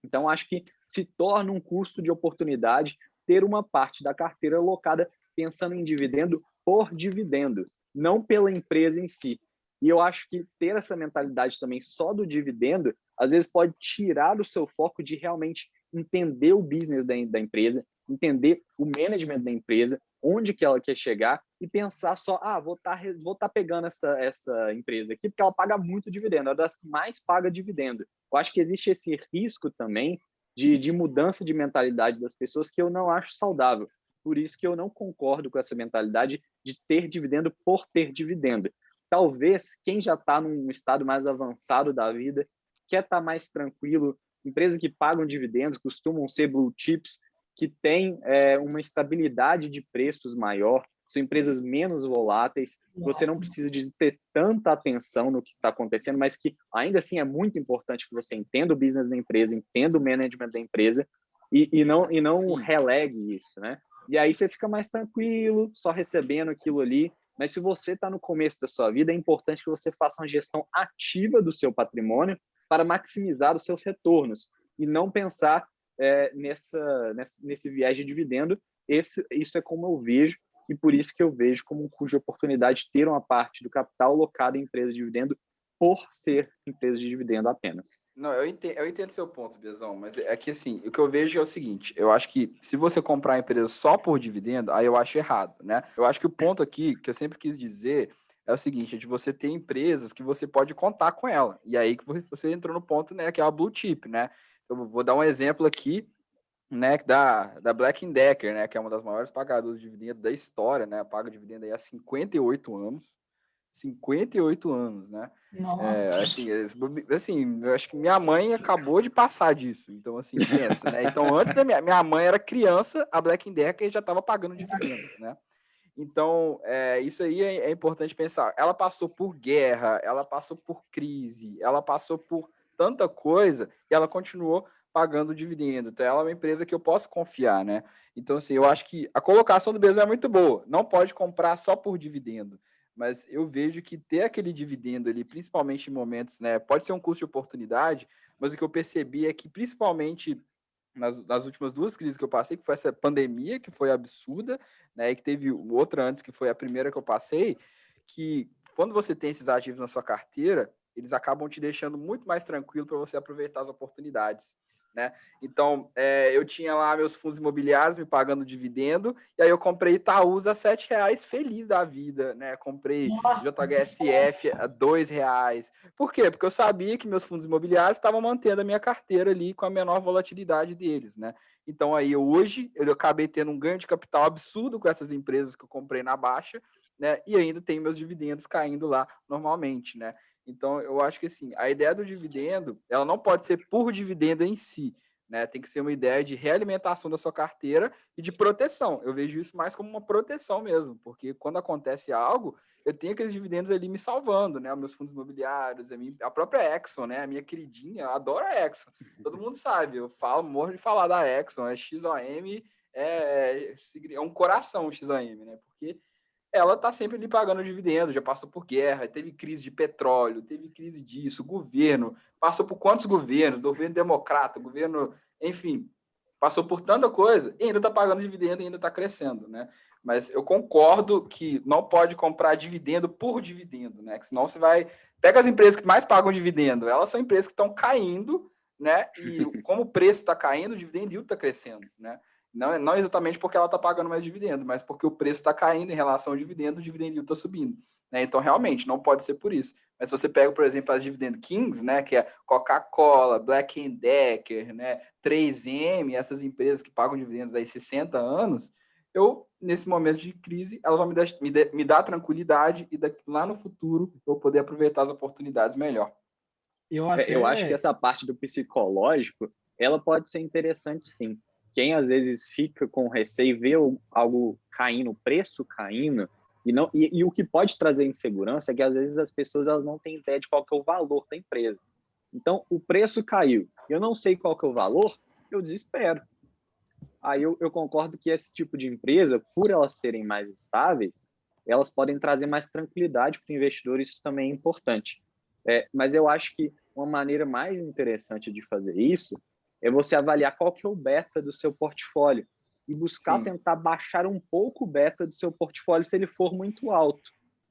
Então, acho que se torna um custo de oportunidade ter uma parte da carteira alocada pensando em dividendo por dividendo, não pela empresa em si. E eu acho que ter essa mentalidade também só do dividendo, às vezes pode tirar o seu foco de realmente entender o business da empresa, entender o management da empresa, onde que ela quer chegar e pensar só, vou tá pegando essa empresa aqui porque ela paga muito dividendo, é uma das que mais paga dividendo. Eu acho que existe esse risco também de mudança de mentalidade das pessoas que eu não acho saudável. Por isso que eu não concordo com essa mentalidade de ter dividendo por ter dividendo. Talvez quem já está num estado mais avançado da vida, quer estar mais tranquilo, empresas que pagam dividendos costumam ser blue chips, que têm uma estabilidade de preços maior, são empresas menos voláteis, você não precisa de ter tanta atenção no que está acontecendo, mas que ainda assim é muito importante que você entenda o business da empresa, entenda o management da empresa e não relegue isso, né? E aí você fica mais tranquilo, só recebendo aquilo ali. Mas se você está no começo da sua vida, é importante que você faça uma gestão ativa do seu patrimônio para maximizar os seus retornos e não pensar nesse viés de dividendo. Isso é como eu vejo, e por isso que eu vejo como um custo de oportunidade ter uma parte do capital alocado em empresa de dividendo por ser empresa de dividendo apenas. Não, eu entendo seu ponto, Biazão, mas é que assim, o que eu vejo é o seguinte, eu acho que se você comprar a empresa só por dividendo, aí eu acho errado, né? Eu acho que o ponto aqui, que eu sempre quis dizer, é o seguinte, é de você ter empresas que você pode contar com ela, e aí que você entrou no ponto, né, que é a blue chip, né? Eu vou dar um exemplo aqui, né, da Black Decker, né, que é uma das maiores pagadoras de dividendo da história, né, paga dividendo aí há 58 anos, 58 anos, né? Nossa. Assim, eu acho que minha mãe acabou de passar disso. Então, assim, pensa, né? Então, antes da minha mãe era criança, a Black Decker já estava pagando dividendo, né? Então, isso aí é importante pensar. Ela passou por guerra, ela passou por crise, ela passou por tanta coisa e ela continuou pagando dividendo. Então, ela é uma empresa que eu posso confiar, né? Então, assim, eu acho que a colocação do Bezos é muito boa. Não pode comprar só por dividendo. Mas eu vejo que ter aquele dividendo ali, principalmente em momentos, né? Pode ser um custo de oportunidade, mas o que eu percebi é que, principalmente nas últimas duas crises que eu passei, que foi essa pandemia, que foi absurda, né? E que teve outra antes, que foi a primeira que eu passei, que quando você tem esses ativos na sua carteira, eles acabam te deixando muito mais tranquilo para você aproveitar as oportunidades, né? Então, eu tinha lá meus fundos imobiliários me pagando dividendo, e aí eu comprei Itaúsa a R$7 feliz da vida, né? Comprei JHSF a R$2. Por quê? Porque eu sabia que meus fundos imobiliários estavam mantendo a minha carteira ali com a menor volatilidade deles, né? Então, aí hoje eu acabei tendo um ganho de capital absurdo com essas empresas que eu comprei na baixa, né? E ainda tenho meus dividendos caindo lá normalmente, né? Então, eu acho que assim, a ideia do dividendo, ela não pode ser por dividendo em si, né? Tem que ser uma ideia de realimentação da sua carteira e de proteção. Eu vejo isso mais como uma proteção mesmo, porque quando acontece algo, eu tenho aqueles dividendos ali me salvando, né? Os meus fundos imobiliários, a própria Exxon, né? A minha queridinha, eu adoro a Exxon. Todo mundo sabe, eu morro de falar da Exxon, XOM é um coração o XOM, né? Porque ela está sempre ali pagando dividendo, já passou por guerra, teve crise de petróleo, teve crise disso, governo, passou por quantos governos, governo democrata, governo, enfim, passou por tanta coisa e ainda está pagando dividendo e ainda está crescendo, né? Mas eu concordo que não pode comprar dividendo por dividendo, né? Que senão você vai... Pega as empresas que mais pagam dividendo, elas são empresas que estão caindo, né? E como o preço está caindo, o dividendo yield está crescendo, né? Não exatamente porque ela está pagando mais dividendo, mas porque o preço está caindo em relação ao dividendo, o dividendo está subindo, né? Então, realmente, não pode ser por isso. Mas se você pega, por exemplo, as Dividend Kings, né, que é Coca-Cola, Black Decker, né, 3M, essas empresas que pagam dividendos aí 60 anos, nesse momento de crise, ela vai me dar tranquilidade e lá no futuro eu vou poder aproveitar as oportunidades melhor. Eu acho que essa parte do psicológico, ela pode ser interessante, sim. Quem às vezes fica com receio, vê algo caindo, o preço caindo, E o que pode trazer insegurança é que, às vezes, as pessoas elas não têm ideia de qual que é o valor da empresa. Então, o preço caiu, eu não sei qual que é o valor, eu desespero. Aí eu concordo que esse tipo de empresa, por elas serem mais estáveis, elas podem trazer mais tranquilidade para o investidor, isso também é importante. Mas eu acho que uma maneira mais interessante de fazer isso é você avaliar qual que é o beta do seu portfólio e buscar tentar baixar um pouco o beta do seu portfólio se ele for muito alto.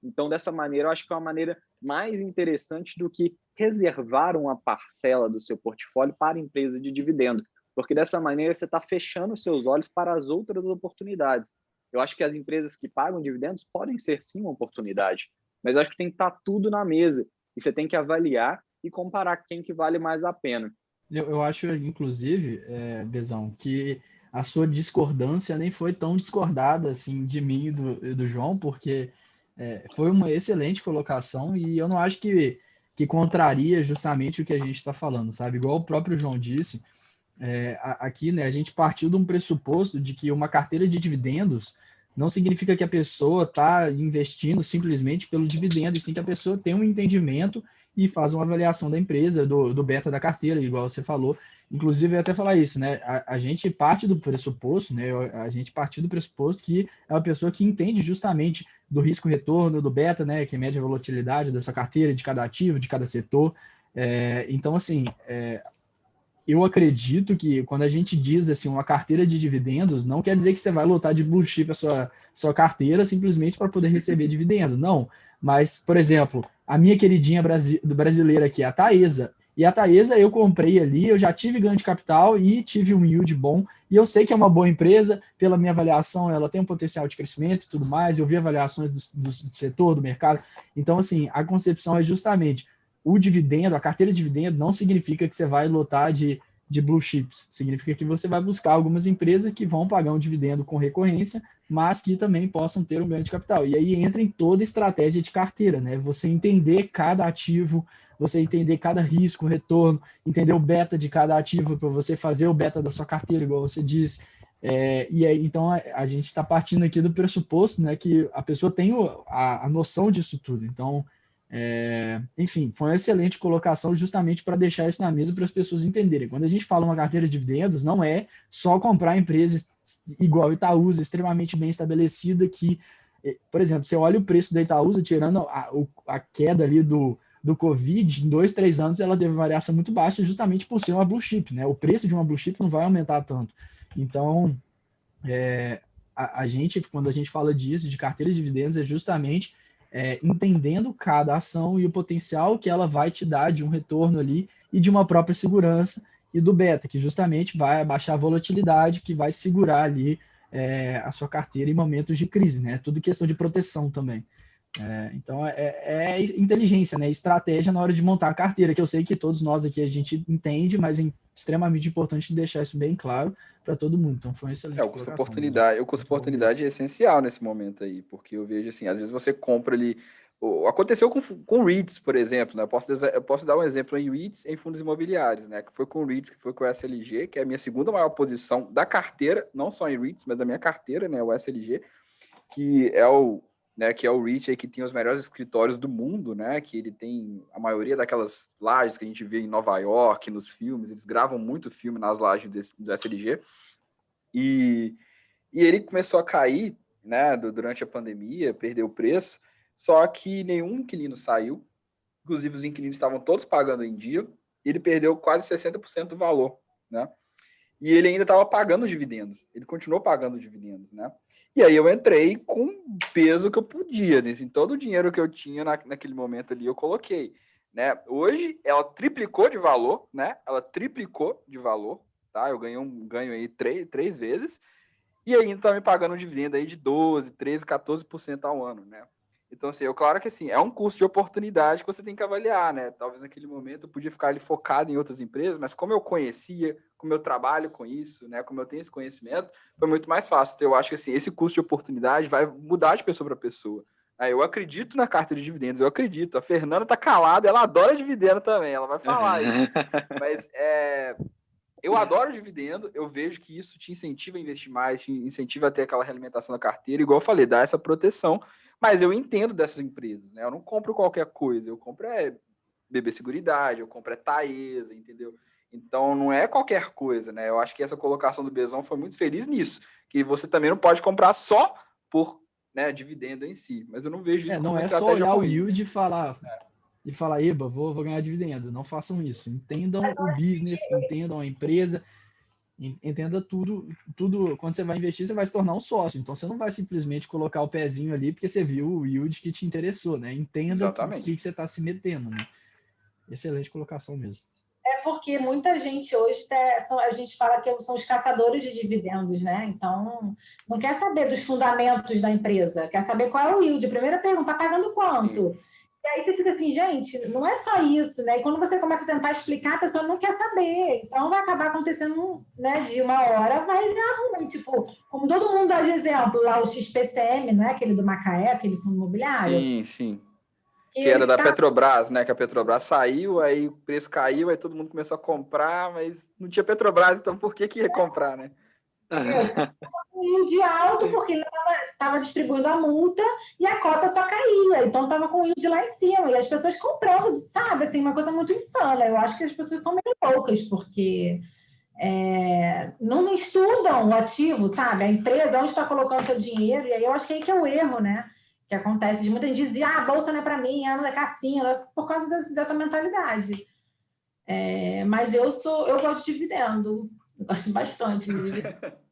Então, dessa maneira, eu acho que é uma maneira mais interessante do que reservar uma parcela do seu portfólio para a empresa de dividendo, porque dessa maneira você está fechando os seus olhos para as outras oportunidades. Eu acho que as empresas que pagam dividendos podem ser sim uma oportunidade, mas eu acho que tem que estar tudo na mesa e você tem que avaliar e comparar quem que vale mais a pena. Eu acho, inclusive, Bezão, que a sua discordância nem foi tão discordada assim de mim e do João, porque foi uma excelente colocação e eu não acho que contraria justamente o que a gente está falando, sabe? Igual o próprio João disse, aqui, né, a gente partiu de um pressuposto de que uma carteira de dividendos não significa que a pessoa está investindo simplesmente pelo dividendo, e sim que a pessoa tem um entendimento e faz uma avaliação da empresa, do beta da carteira, igual você falou. Inclusive, eu ia até falar isso, né? A gente parte do pressuposto, né? A gente partiu do pressuposto que é uma pessoa que entende justamente do risco-retorno, do beta, né? Que mede a volatilidade dessa carteira, de cada ativo, de cada setor. Então, assim, eu acredito que quando a gente diz assim uma carteira de dividendos, não quer dizer que você vai lotar de blue chip a sua carteira simplesmente para poder receber dividendo, não. Mas, por exemplo, a minha queridinha brasileira aqui, a Taesa. E a Taesa eu comprei ali, eu já tive ganho de capital e tive um yield bom. E eu sei que é uma boa empresa, pela minha avaliação, ela tem um potencial de crescimento e tudo mais. Eu vi avaliações do setor, do mercado. Então, assim, a concepção é justamente o dividendo, a carteira de dividendo não significa que você vai lotar de blue chips. Significa que você vai buscar algumas empresas que vão pagar um dividendo com recorrência, mas que também possam ter um ganho de capital. E aí entra em toda estratégia de carteira, né? Você entender cada ativo, você entender cada risco, retorno, entender o beta de cada ativo para você fazer o beta da sua carteira, igual você disse. E aí, então, a gente está partindo aqui do pressuposto, né, que a pessoa tem a noção disso tudo. Então, enfim, foi uma excelente colocação justamente para deixar isso na mesa para as pessoas entenderem. Quando a gente fala uma carteira de dividendos, não é só comprar empresas igual a Itaúsa, extremamente bem estabelecida, que, por exemplo, você olha o preço da Itaúsa, tirando a queda ali do Covid, em 2, 3 anos ela teve variação muito baixa justamente por ser uma blue chip, né? O preço de uma blue chip não vai aumentar tanto. Então, a gente, quando a gente fala disso, de carteira de dividendos, é justamente entendendo cada ação e o potencial que ela vai te dar de um retorno ali e de uma própria segurança e do beta, que justamente vai abaixar a volatilidade, que vai segurar ali a sua carteira em momentos de crise, né? Tudo questão de proteção também. Então, é inteligência, né? Estratégia na hora de montar a carteira, que eu sei que todos nós aqui a gente entende, mas é extremamente importante deixar isso bem claro para todo mundo. Então, foi uma excelente o custo oportunidade, o custo oportunidade é essencial nesse momento aí, porque eu vejo assim, às vezes você compra ali, aconteceu com REITs, por exemplo, né? Eu posso dar um exemplo em REITs, em fundos imobiliários, né? Que foi com REITs, que foi com o SLG, que é a minha segunda maior posição da carteira, não só em REITs, mas da minha carteira, né? O SLG, que é o REIT aí que tem os melhores escritórios do mundo, né? Que ele tem a maioria daquelas lajes que a gente vê em Nova York, nos filmes, eles gravam muito filme nas lajes do SLG. E ele começou a cair, né, durante a pandemia, perdeu o preço, só que nenhum inquilino saiu, inclusive os inquilinos estavam todos pagando em dia, e ele perdeu quase 60% do valor, né? E ele ainda estava pagando dividendos, ele continuou pagando dividendos, né? E aí eu entrei com o peso que eu podia, né? Assim, todo o dinheiro que eu tinha naquele momento ali eu coloquei, né? Hoje ela triplicou de valor, né? Ela triplicou de valor, tá? Eu ganho aí três vezes, e ainda tá me pagando um dividendo aí de 12, 13, 14% ao ano, né? Então, assim, claro que assim, é um custo de oportunidade que você tem que avaliar, né? Talvez naquele momento eu podia ficar ali focado em outras empresas, mas como eu conhecia, como eu trabalho com isso, né? Como eu tenho esse conhecimento, foi muito mais fácil. Então, eu acho que assim, esse custo de oportunidade vai mudar de pessoa para pessoa. Eu acredito na carta de dividendos, eu acredito. A Fernanda tá calada, ela adora dividendo também, ela vai falar aí. Mas Eu adoro dividendo, eu vejo que isso te incentiva a investir mais, te incentiva a ter aquela realimentação da carteira, igual eu falei, dá essa proteção, mas eu entendo dessas empresas, né? Eu não compro qualquer coisa, eu compro BB Seguridade, eu compro Taesa, entendeu? Então não é qualquer coisa, né? Eu acho que essa colocação do Bezão foi muito feliz nisso, que você também não pode comprar só por, né, dividendo em si, mas eu não vejo isso como Não uma é só estratégia olhar o ruim. yield e falar, eba, vou ganhar dividendo. Não façam isso. Entendam o business, entendam a empresa, entenda tudo. Quando você vai investir, você vai se tornar um sócio. Então, você não vai simplesmente colocar o pezinho ali porque você viu o yield que te interessou, né? Entenda o que você está se metendo, né? Excelente colocação mesmo. É porque muita gente hoje, a gente fala que são os caçadores de dividendos, né? Então, não quer saber dos fundamentos da empresa, quer saber qual é o yield. Primeira pergunta, está pagando quanto? Sim. E aí você fica assim, gente, não é só isso, né? E quando você começa a tentar explicar, a pessoa não quer saber. Então, vai acabar acontecendo, né? De uma hora, vai dar ruim. Tipo, como todo mundo dá de exemplo, lá o XPCM, não é aquele do Macaé, aquele fundo imobiliário? Sim, sim. Que era da Petrobras, né? Que a Petrobras saiu, aí o preço caiu, aí todo mundo começou a comprar, mas não tinha Petrobras, então por que ia comprar, né? Um yield alto, porque ele estava distribuindo a multa e a cota só caía. Então, estava com o yield lá em cima. E as pessoas comprando, sabe? Assim, uma coisa muito insana. Eu acho que as pessoas são meio loucas, porque não estudam o ativo, sabe? A empresa, onde está colocando seu dinheiro. E aí eu acho que aí que é o erro, né? Que acontece de muita gente dizer, a bolsa não é para mim, não é cassino, por causa dessa mentalidade. Mas eu gosto de dividendo. Eu gosto bastante de dividendo.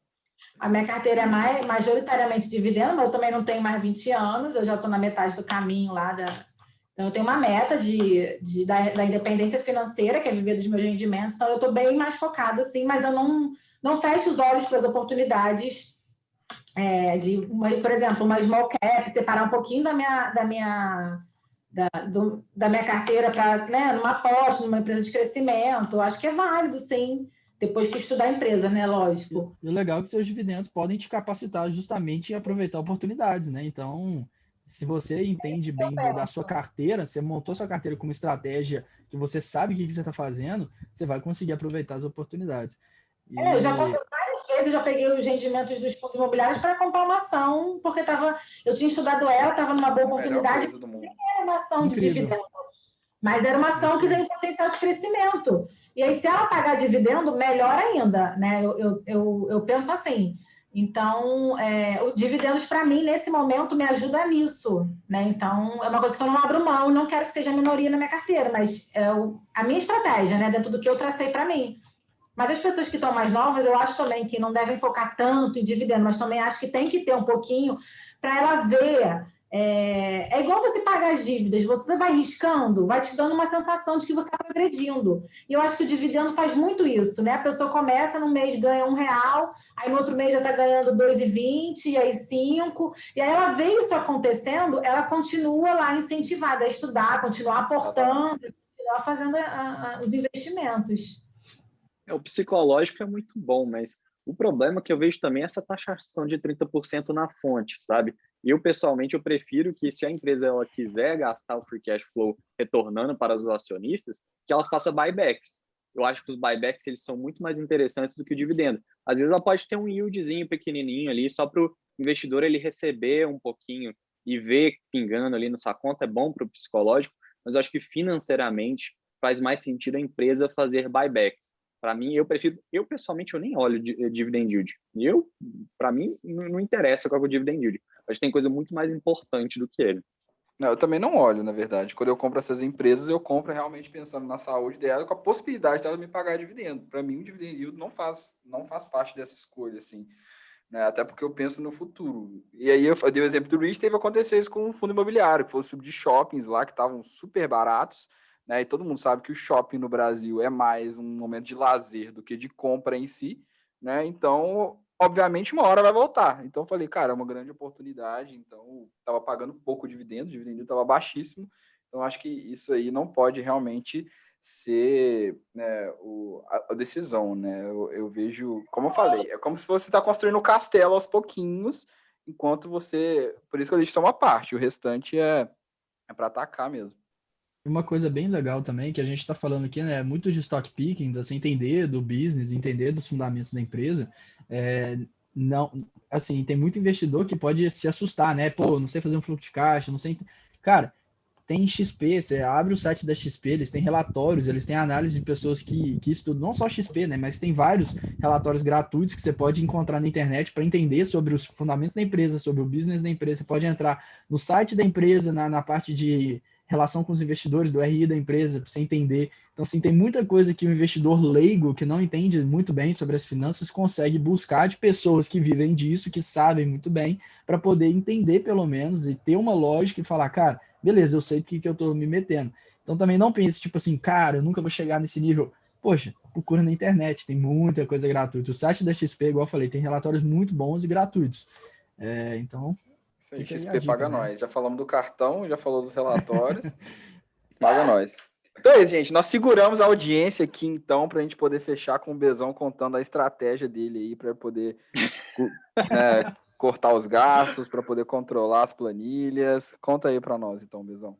A minha carteira é majoritariamente dividendo, mas eu também não tenho mais 20 anos, eu já estou na metade do caminho lá. Então, eu tenho uma meta da independência financeira, que é viver dos meus rendimentos, então eu estou bem mais focada, assim, mas eu não fecho os olhos para as oportunidades por exemplo, uma small cap, separar um pouquinho da minha carteira para, né, numa aposta, numa empresa de crescimento. Eu acho que é válido, sim. Depois que estudar a empresa, né? Lógico. E o legal é que seus dividendos podem te capacitar justamente em aproveitar oportunidades, né? Então, se você entende bem da sua carteira, você montou sua carteira com uma estratégia que você sabe o que você está fazendo, você vai conseguir aproveitar as oportunidades. Eu já comprei várias vezes, já peguei os rendimentos dos fundos imobiliários para comprar uma ação, porque eu tinha estudado ela, estava numa boa oportunidade, nem era uma ação de dividendo, mas era uma ação que tem potencial de crescimento. E aí, se ela pagar dividendo, melhor ainda, né? Eu penso assim. Então, os dividendos, para mim, nesse momento, me ajuda nisso, né? Então, é uma coisa que eu não abro mão, não quero que seja minoria na minha carteira, mas é a minha estratégia, né? Dentro do que eu tracei para mim. Mas as pessoas que estão mais novas, eu acho também que não devem focar tanto em dividendo, mas também acho que tem que ter um pouquinho para ela ver. É igual você pagar as dívidas, você vai riscando, vai te dando uma sensação de que você está progredindo. E eu acho que o dividendo faz muito isso, né? A pessoa começa no mês, ganha R$1, aí no outro mês já está ganhando 2,20, e aí 5, e aí ela vê isso acontecendo, ela continua lá incentivada a estudar, continuar aportando, continuar fazendo os investimentos. O psicológico é muito bom, mas o problema que eu vejo também é essa taxação de 30% na fonte, sabe? Eu, pessoalmente, eu prefiro que, se a empresa ela quiser gastar o free cash flow retornando para os acionistas, que ela faça buybacks. Eu acho que os buybacks eles são muito mais interessantes do que o dividendo. Às vezes ela pode ter um yieldzinho pequenininho ali, só para o investidor ele receber um pouquinho e ver pingando ali na sua conta, é bom para o psicológico, mas eu acho que financeiramente faz mais sentido a empresa fazer buybacks. Para mim, eu pessoalmente, eu nem olho dividend yield. Para mim, não interessa qual é o dividend yield. Acho que tem coisa muito mais importante do que ele. Não, eu também não olho, na verdade. Quando eu compro essas empresas, eu compro realmente pensando na saúde dela, com a possibilidade dela me pagar dividendo. Para mim, o dividend yield não faz parte dessa escolha, assim, né? Até porque eu penso no futuro. E aí eu dei o exemplo do Rich, teve acontecer isso com o fundo imobiliário, que foi o sub de shoppings lá, que estavam super baratos, né? E todo mundo sabe que o shopping no Brasil é mais um momento de lazer do que de compra em si, né? Então, obviamente, uma hora vai voltar. Então, eu falei, cara, é uma grande oportunidade. Então, estava pagando pouco dividendo, o dividendo estava baixíssimo. Então, acho que isso aí não pode realmente ser, né, a decisão, né? Eu vejo, como eu falei, é como se você está construindo um castelo aos pouquinhos, enquanto você... Por isso que eu deixo só uma parte, o restante é para atacar mesmo. Uma coisa bem legal também, que a gente está falando aqui, né, muito de stock picking, assim, entender do business, entender dos fundamentos da empresa, não, assim, tem muito investidor que pode se assustar, né, pô, não sei fazer um fluxo de caixa, não sei, cara, tem XP, você abre o site da XP, eles têm relatórios, eles têm análise de pessoas que estudam, não só XP, né, mas tem vários relatórios gratuitos que você pode encontrar na internet para entender sobre os fundamentos da empresa, sobre o business da empresa. Você pode entrar no site da empresa, na parte de relação com os investidores, do RI da empresa, para você entender. Então, assim, tem muita coisa que o investidor leigo, que não entende muito bem sobre as finanças, consegue buscar de pessoas que vivem disso, que sabem muito bem, para poder entender, pelo menos, e ter uma lógica e falar, cara, beleza, eu sei do que eu tô me metendo. Então também não pense, tipo assim, cara, eu nunca vou chegar nesse nível. Poxa, procura na internet, tem muita coisa gratuita. O site da XP, igual eu falei, tem relatórios muito bons e gratuitos. Então, Isso aí, fica aí a XP dica, paga né? nós. Já falamos do cartão, já falou dos relatórios. Paga nós. Então é isso, gente. Nós seguramos a audiência aqui, então, para a gente poder fechar com o Bezão contando a estratégia dele aí, para poder, né, cortar os gastos, para poder controlar as planilhas. Conta aí para nós, então, Bezão.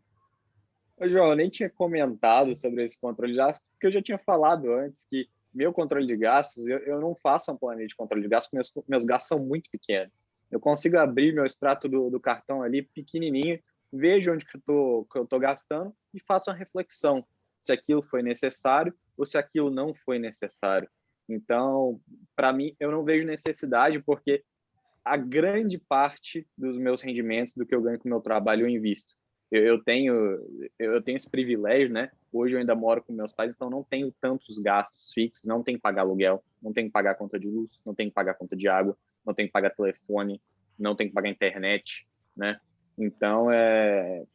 Ô, João, eu nem tinha comentado sobre esse controle de gastos, porque eu já tinha falado antes que meu controle de gastos, eu não faço um planejamento de controle de gastos, porque meus gastos são muito pequenos. Eu consigo abrir meu extrato do cartão ali pequenininho, vejo onde que eu tô gastando e faço uma reflexão se aquilo foi necessário ou se aquilo não foi necessário. Então, para mim, eu não vejo necessidade, porque a grande parte dos meus rendimentos, do que eu ganho com o meu trabalho, eu invisto. Eu tenho esse privilégio, né? Hoje eu ainda moro com meus pais, então não tenho tantos gastos fixos, não tenho que pagar aluguel, não tenho que pagar conta de luz, não tenho que pagar conta de água, não tenho que pagar telefone, não tenho que pagar internet, né? Então,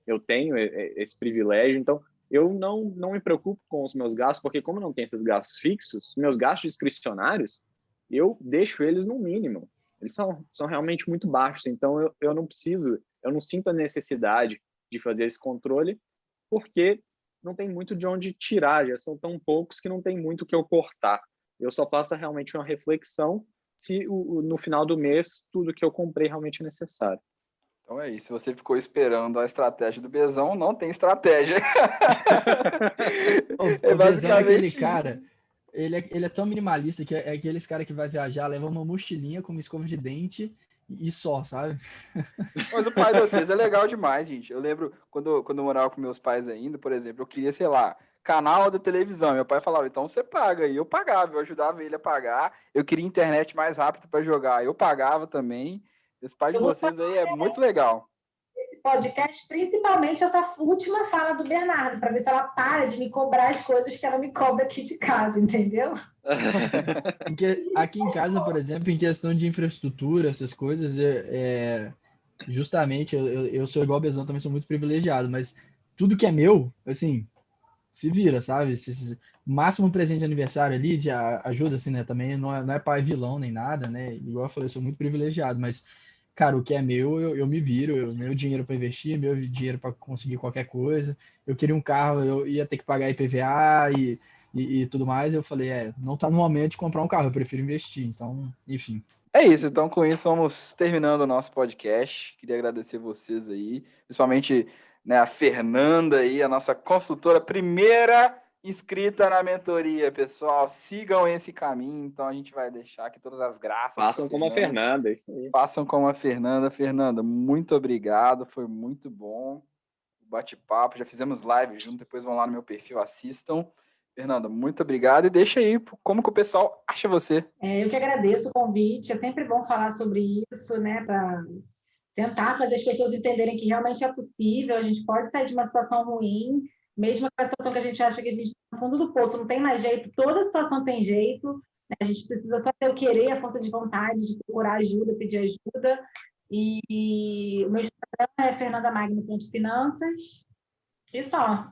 eu tenho esse privilégio, então eu não me preocupo com os meus gastos, porque como eu não tenho esses gastos fixos, meus gastos discricionários, eu deixo eles no mínimo. Eles são realmente muito baixos, então eu não preciso, eu não sinto a necessidade de fazer esse controle, porque não tem muito de onde tirar, já são tão poucos que não tem muito o que eu cortar. Eu só faço realmente uma reflexão se no final do mês tudo que eu comprei realmente é necessário. Então é isso. Se você ficou esperando a estratégia do Bezão, não tem estratégia. O Bezão é aquele cara, ele é tão minimalista que é aqueles cara que vai viajar, leva uma mochilinha com uma escova de dente e só, sabe? Mas o pai de vocês é legal demais, gente. Eu lembro quando eu morava com meus pais ainda, por exemplo, eu queria, sei lá, canal da televisão. Meu pai falava, então você paga. E eu pagava, eu ajudava ele a pagar. Eu queria internet mais rápida para jogar. Eu pagava também. Esse pai de Eu vou vocês aí é muito legal. podcast, principalmente essa última fala do Bernardo, para ver se ela para de me cobrar as coisas que ela me cobra aqui de casa, entendeu? Aqui em casa, por exemplo, em questão de infraestrutura, essas coisas, justamente eu sou igual o Bezão, também sou muito privilegiado, mas tudo que é meu, assim, se vira, sabe? Máximo presente de aniversário ali, de ajuda, assim, né? Também não é pai vilão nem nada, né? Igual eu falei, eu sou muito privilegiado, mas, cara, o que é meu, eu me viro, meu dinheiro para investir, meu dinheiro para conseguir qualquer coisa. Eu queria um carro, eu ia ter que pagar IPVA e tudo mais. Eu falei, não tá no momento de comprar um carro, eu prefiro investir. Então, enfim. É isso, então com isso vamos terminando o nosso podcast. Queria agradecer vocês aí, principalmente, né, a Fernanda aí, a nossa consultora, primeira inscrita na mentoria, pessoal. Sigam esse caminho, então a gente vai deixar aqui todas as graças. Façam como a Fernanda, isso aí. Façam como a Fernanda. Fernanda, muito obrigado, foi muito bom o bate-papo. Já fizemos live junto, depois vão lá no meu perfil, assistam. Fernanda, muito obrigado e deixa aí como que o pessoal acha você. Eu que agradeço o convite, é sempre bom falar sobre isso, né, para tentar fazer as pessoas entenderem que realmente é possível, a gente pode sair de uma situação ruim, mesmo aquela situação que a gente acha que a gente está no fundo do poço, não tem mais jeito, toda situação tem jeito, né? A gente precisa só ter o querer, a força de vontade de procurar ajuda, pedir ajuda, e o meu Instagram é fernandamagno.finanças, e só.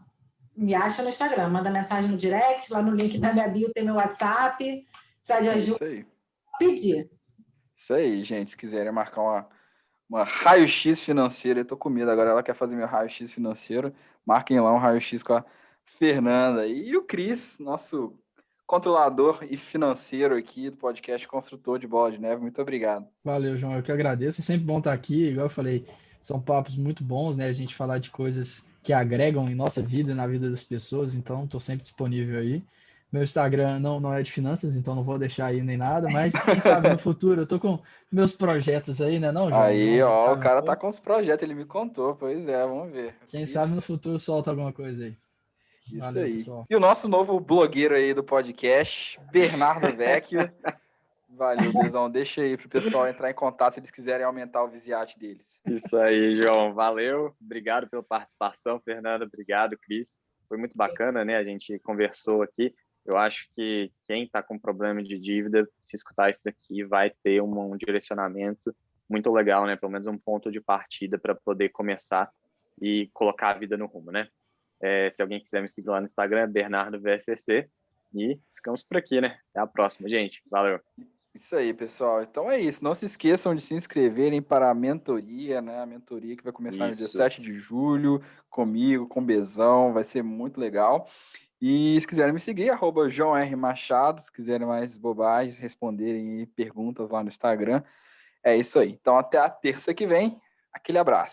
Me acha no Instagram, manda mensagem no direct, lá no link da minha bio tem meu WhatsApp, precisa de ajuda, isso aí. pedir. Isso aí, gente. Se quiserem marcar uma raio-x financeira, eu tô com medo agora, ela quer fazer meu raio-x financeiro, marquem lá um raio-x com a Fernanda. E o Cris, nosso controlador e financeiro aqui do podcast Construtor de Bola de Neve. Muito obrigado. Valeu, João. Eu que agradeço. É sempre bom estar aqui. Igual eu falei, São papos muito bons, né? A gente falar de coisas que agregam em nossa vida, na vida das pessoas, então estou sempre disponível aí. Meu Instagram não é de finanças, então não vou deixar aí nem nada, mas quem sabe no futuro eu tô com meus projetos aí, né, não, João? Aí, João ó, o sabe um cara tá pouco. com os projetos, ele me contou, pois é, vamos ver. Quem sabe no futuro solta alguma coisa aí. Isso Valeu, aí. pessoal. E o nosso novo blogueiro aí do podcast, Bernardo Vecchio. Valeu, Bezão. Deixa aí pro pessoal entrar em contato se eles quiserem aumentar o visiate deles. Isso aí, João. Valeu. Obrigado pela participação, Fernanda. Obrigado, Cris. Foi muito bacana, né? A gente conversou aqui. Eu acho que quem está com problema de dívida, se escutar isso daqui, vai ter um direcionamento muito legal, né? Pelo menos um ponto de partida para poder começar e colocar a vida no rumo, né? Se alguém quiser me seguir lá no Instagram, Bernardo VSCC. E ficamos por aqui, né? Até a próxima, gente. Valeu. Isso aí, pessoal. Então é isso. Não se esqueçam de se inscreverem para a mentoria, né? A mentoria que vai começar no dia Isso. 7 de julho, comigo, com o Bezão. Vai ser muito legal. E se quiserem me seguir, @João R. Machado. Se quiserem mais bobagens, responderem perguntas lá no Instagram. É isso aí. Então até a terça que vem. Aquele abraço.